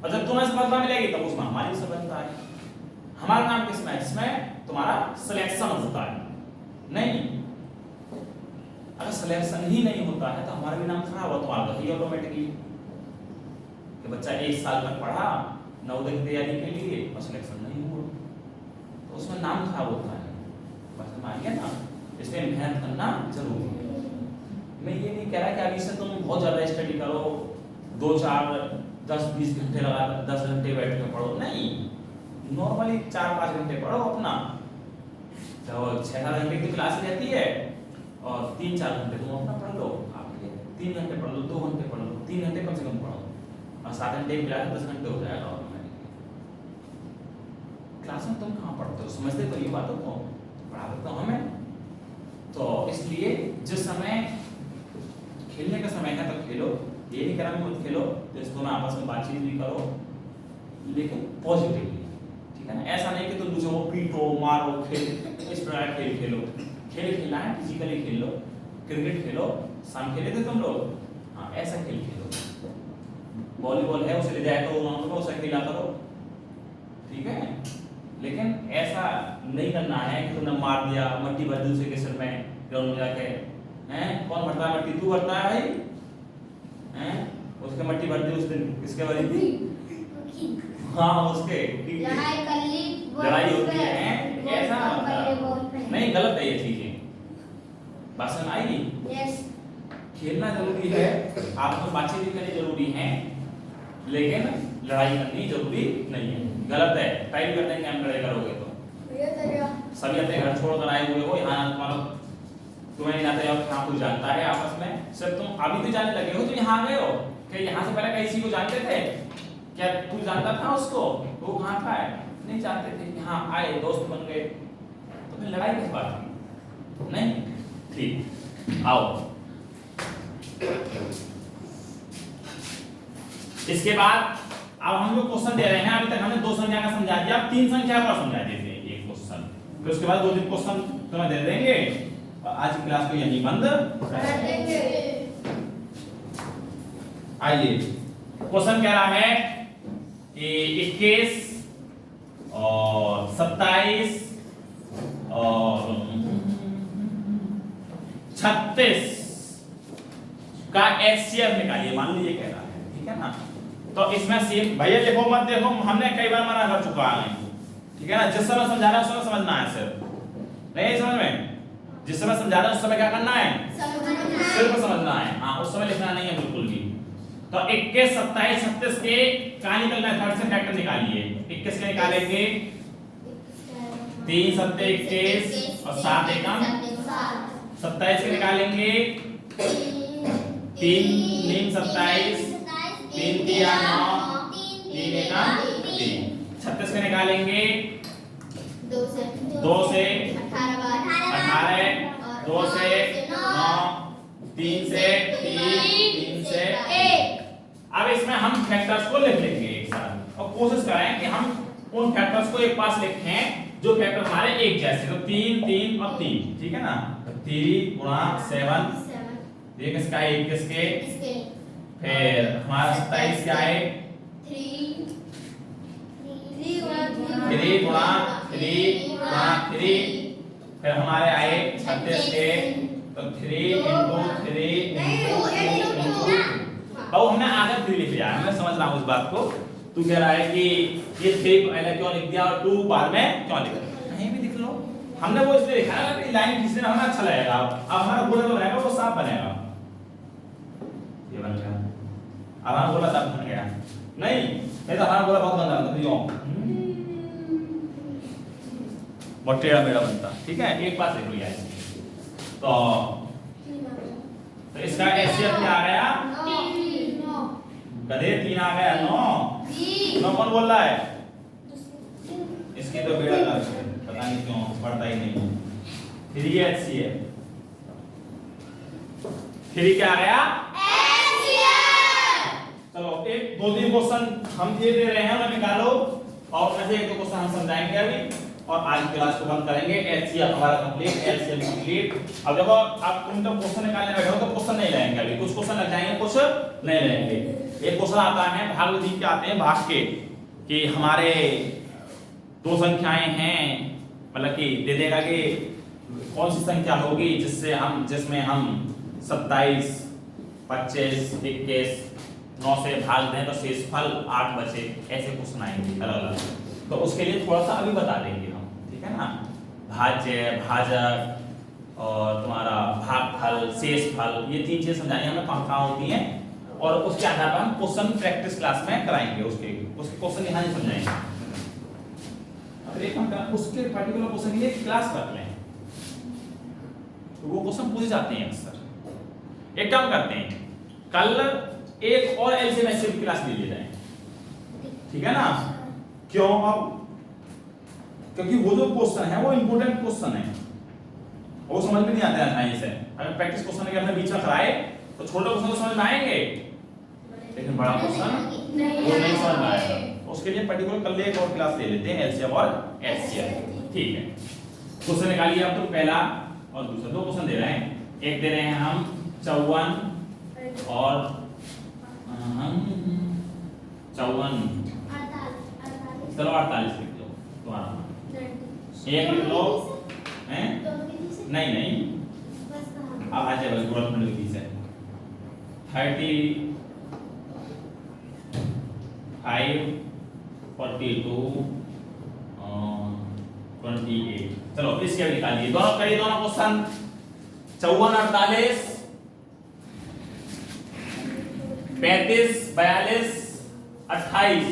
और जब तुम्हें सफलता मिलेगी तब उसमें हमारी सफलता है। हमारा नाम किसमें है? इसमें तुम्हारा सिलेक्शन होता है। नहीं, अगर सिलेक्शन ही नहीं होता है तो हमारा भी नाम खराब हो, तुम्हारा तो ही ऑटोमेटिकली कि बच्चा 1 साल तक पढ़ा नवोदय की तैयारी के लिए और सिलेक्शन नहीं हुआ, तो उसमें नाम खराब होता है। बस मानिए ना, इसलिए मेहनत करना जरूरी है। मैं ये नहीं कह रहा कि अभी से तुम बहुत ज्यादा स्टडी करो, 2 4 10 20 घंटे लगा 10 घंटे बैठ के पढ़ो, नहीं, नॉर्मली 4 5 घंटे पढ़ो अपना। तो 6 7 घंटे की क्लास रहती है और 3 4 घंटे तुम अपना पढ़ लो। आपके 3 घंटे पढ़ लो, 2 घंटे पढ़ लो, 3 घंटे कम से कम पढ़ो, और 7 घंटे की क्लास 10 घंटे हो जाएगा। और क्लास में तुम कहाँ पढ़ते हो? समझते तो ये बातों को, पढ़ाते तो हमें। तो इसलिए जिस समय खेलने का समय है तो खेलो, ये नहीं करा मत खेलो, तो इसको ना आपस में बातचीत भी करो, लेकिन पॉजिटिवली, ठीक है ना। ऐसा नहीं कि तुम दूसरों को पीटो मारो, खेल इस प्रकार खेल खेलो। खेल खेलना है, फिजिकली खेल लो, क्रिकेट खेलो, शाम खेले थे तुम लोग, हाँ ऐसा खेल खेलो। वॉलीबॉल है उसे ले जाए तो वहां पर उसे खेला करो, ठीक है। लेकिन ऐसा नहीं करना है कि तुमने मार दिया, मट्टी भर दी दूसरे के सिर में ग्राउंड में जाके, हैं कौन भरता है मट्टी? तू भरता है भाई, हैं उसके मट्टी भर दी उस दिन, किसके भरी थी? हाँ उसके लड़ाई होती है, ऐसा नहीं, गलत है ये चीजें। बात समझ आई? खेलना जरूरी है, आपको बातचीत भी करनी जरूरी है, लेकिन लड़ाई करनी जरूरी नहीं है। गलत है, टाइप कर देंगे हम लड़ाई करोगे तो। सभी अपने घर छोड़कर आए हुए हो, यहाँ तुम्हें नहीं आता, यहाँ कुछ जानता है आपस में? सिर्फ तुम अभी तो जानने लगे हो, तो यहाँ आ गए हो कि यहाँ से पहले किसी को जानते थे क्या? तू जानता था उसको? वो कहाँ था? नहीं जानते थे, यहाँ आए दोस्त बन गए, तो फिर लड़ाई किस बात की? नहीं, ठीक। आओ इसके बाद अब हम लोग क्वेश्चन दे रहे हैं। अभी तक हमने 2 संख्या का समझा दिया, अब 3 संख्या का समझा देते हैं एक क्वेश्चन, फिर उसके बाद 2 दिन क्वेश्चन तुम्हें दे देंगे और आज की क्लास को यहीं बंद कर देंगे। आइए, क्वेश्चन कह रहा है 21 और 27 और 36 का एचसीएफ निकालिए, मान लीजिए कह रहा है, ठीक है ना। तो इसमें सेम भैया देखो मत देखो, हमने कई बार मना कर चुका है, ठीक है ना। जिस समय समझा रहा है उस समय समझना है, सिर्फ नहीं समझ में, जिस समय समझा रहा है उस समय क्या करना है? सिर्फ समझना है, हाँ उस समय लिखना नहीं है बिल्कुल भी। तो 21 27 36 के क्या निकलना है? थर्ड से फैक्टर निकालिए। 21 के निकालेंगे 3 7 21 और 7 एकम 27 के निकालेंगे 3 9 27 3 3 9 3 एकम 3। 36 के निकालेंगे 2 से 18 2 से 9 3 से 3 से 1। अब इसमें हम फैक्टर्स को लिख लेंगे एक साथ और कोशिश करें कि हम उन फैक्टर्स को एक पास लिखें जो फैक्टर हमारे एक जैसे। तो 3 3 और 3, ठीक है ना। 3 गुणा 7 ये किसका है? 21 के। फिर हमारा 27 क्या है? 3 गुणा 3 गुणा 3। फिर हमारे आए 36 के, तो 3 into 3 into 2 into अब हमने आगे 3 लिख लिया है, मैं समझ रहा हूँ इस बात को। तू कह रहा है कि ये 3 पहले क्यों लिख दिया और 2 बाद में क्यों लिख दिया, कहीं भी लिख लो। हमने वो इसलिए लिखा है कि लाइन खींचने में हमें अच्छा लगेगा। अब हमारा गोला जो बनेगा वो साफ बनेगा, ये बन गया। अब हमारा गोला साफ बन गया, नहीं तो हमारा गोला बहुत गंदा बनता यूं बहुत टेढ़ा मेढ़ा बनता। ठीक है, एक बात लिख लिया इसकी। तो इसका एचसीएफ क्या आ गया, गधे 3 आ गया, 9 कौन बोल रहा है, इसकी तो बेड़ा गर्क है, पता नहीं क्यों पढ़ता ही नहीं। 3 एचसीएफ, 3 क्या आ गया, चलो एक 2-3 क्वेश्चन हम ये दे रहे हैं, उन्हें निकालो और ऐसे 1-2 क्वेश्चन हम समझाएंगे अभी और आज की क्लास को बंद करेंगे। एचसीएफ हमारा कंप्लीट, एचसीएफ कंप्लीट। अब देखो आप तुम तो क्वेश्चन निकालने बैठे हो तो क्वेश्चन नहीं लेंगे अभी, कुछ क्वेश्चन लग जाएंगे कुछ नहीं लेंगे। एक क्वेश्चन आता है भाग विधि के, आते हैं भाग के कि हमारे 2 संख्याएं हैं, मतलब कि दे देगा कि कौन सी संख्या होगी जिसमें हम 27, 25, 21, 9 से भाग दें तो शेषफल 8 बचे, ऐसे क्वेश्चन आएंगे अलग अलग। तो उसके लिए थोड़ा सा अभी बता देंगे हम, ठीक है ना। भाज्य, भाजक और तुम्हारा भागफल, शेषफल, ये 3 चीजें समझानी हमें कहाँ होती हैं और उसके आधार पर हम क्वेश्चन प्रैक्टिस क्लास में कराएंगे। उसके क्वेश्चन यहाँ नहीं समझाएंगे। अब एक हम उसके पर्टिकुलर क्वेश्चन के लिए क्लास कर लें तो वो क्वेश्चन पूछे जाते हैं अक्सर। एक काम करते हैं, कल एक और एलसीएम एचसीएफ की क्लास ले ली जाए, ठीक है ना। क्यों, अब क्योंकि वो जो क्वेश्चन है वो इंपॉर्टेंट क्वेश्चन है, वो समझ में नहीं आते हैं आसानी से। अगर प्रैक्टिस क्वेश्चन के हमने बीच में कराए तो छोटे क्वेश्चन तो समझ में आएंगे, लेकिन बड़ा क्वेश्चन वो नहीं समझ में आएगा। उसके लिए पर्टिकुलर कल एक और क्लास ले लेते हैं, एलसीएम और एचसीएफ, ठीक है। क्वेश्चन निकालिए आप, तो पहला और दूसरा 2 क्वेश्चन दे रहे हैं। एक दे रहे हैं हम 54 और 54, चलो 48 लिख लो तुम्हारा, एक लिख लो हैं, नहीं अब आ जाए बस ग्रोथ में लिखी से 35, 42 28। चलो इसके भी निकालिए, दोनों करिए दोनों क्वेश्चन। 54, 48, 35, 42, 28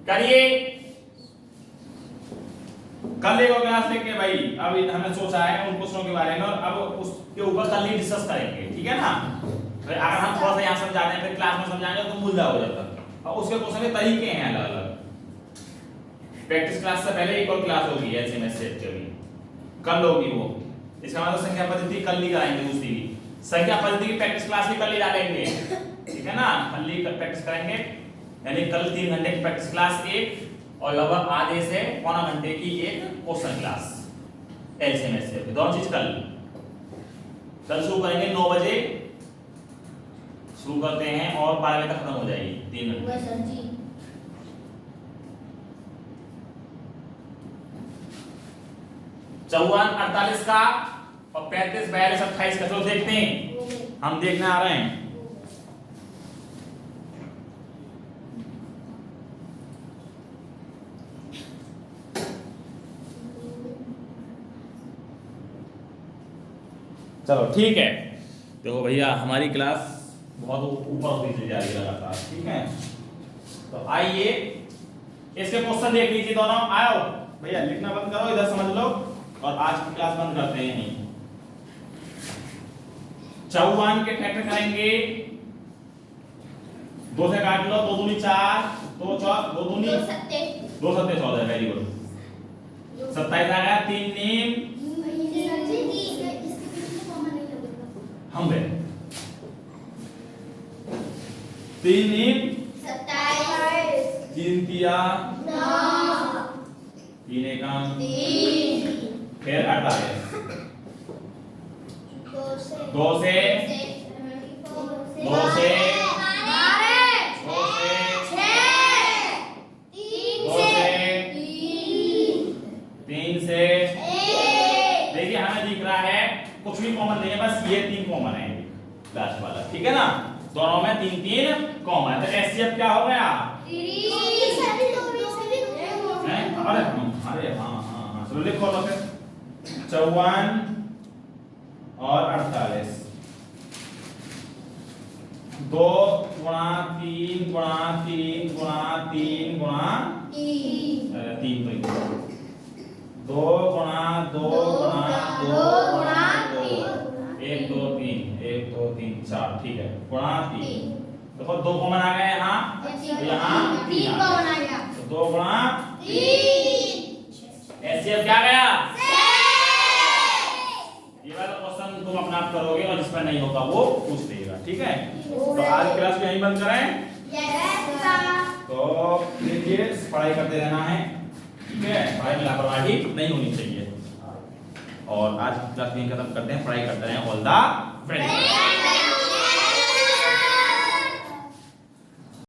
करिए। कल एक क्लास लेके भाई अभी हमने सोचा है उन क्वेश्चनों के बारे में और अब उसके ऊपर कल ही डिस्कस करेंगे, ठीक है ना। तो अगर हम थोड़ा सा यहाँ समझाते हैं फिर क्लास में समझाएंगे तो भूल जाओगे जब तक। और उसके क्वेश्चन के तरीके हैं अलग अलग। प्रैक्टिस क्लास से पहले एक और क्लास होगी एलसीएम एचसीएफ की, कल होगी वो। इसका मतलब संख्या पद्धति कल ही कराएंगे, दूसरी संख्या पद्धति की प्रैक्टिस क्लास भी कल ही डालेंगे, ठीक है ना। कल ही प्रैक्टिस करेंगे, यानी कल 3 घंटे की प्रैक्टिस क्लास एक और लगभग आधे से पौना घंटे की एक क्वेश्चन क्लास एलसीएम एचसीएफ, दोनों चीज कल शुरू करेंगे। 9 बजे शुरू करते हैं और 12 बजे तक खत्म हो जाएगी, 3 घंटे। 54, 48 का और 35, 42, 28 का चलो देखते हैं, हम देखने आ रहे हैं। चलो ठीक है, देखो भैया हमारी क्लास बहुत ऊपर होती चली जा रही है लगातार, ठीक है। तो आइए इसके क्वेश्चन देख लीजिए दोनों। आओ भैया लिखना बंद करो, इधर समझ लो और आज की क्लास बंद करते हैं। 54 के फैक्टर करेंगे, 2 से काट लो, 2 दूनी 4, 2 दूनी 2 सत्ते 14, वेरी गुड। 27 आ गया, 3 नीम हम गए, 3 नीम 27, 3 तिया 9, 3 एकम 3, फिर 48, 2 से 2 से 2 से 3 से देखिए हमें दिख रहा है कुछ भी कॉमन नहीं है, बस ये 3 कॉमन है लास्ट वाला, ठीक है ना। दोनों में है, 3 कॉमन है, तो एचसीएफ क्या हो गया? हैं? अरे हाँ, चलो लिखो तो फिर 54 और 48 2 गुणा 3 गुणा 3 गुणा 3 गुणा 3 तो 2 गुणा 2 गुणा 2 गुणा 2 1 2 3 1 2 3 4 ठीक है गुणा 3 देखो 2 कॉमन आ गए यहाँ तो यहाँ 3 कॉमन आ गया तो 2 गुणा 3 एचसीएफ क्या गया? ये वाला क्वेश्चन तुम अपना आप करोगे और जिसमें नहीं होगा वो पूछ लेगा, ठीक है? तो आज क्लास को यहीं बंद करें। तो देखिए पढ़ाई करते रहना है, ठीक है? पढ़ाई में लापरवाही नहीं होनी चाहिए। और आज क्लास यहीं खत्म करते हैं, पढ़ाई करते रहें। All the very best.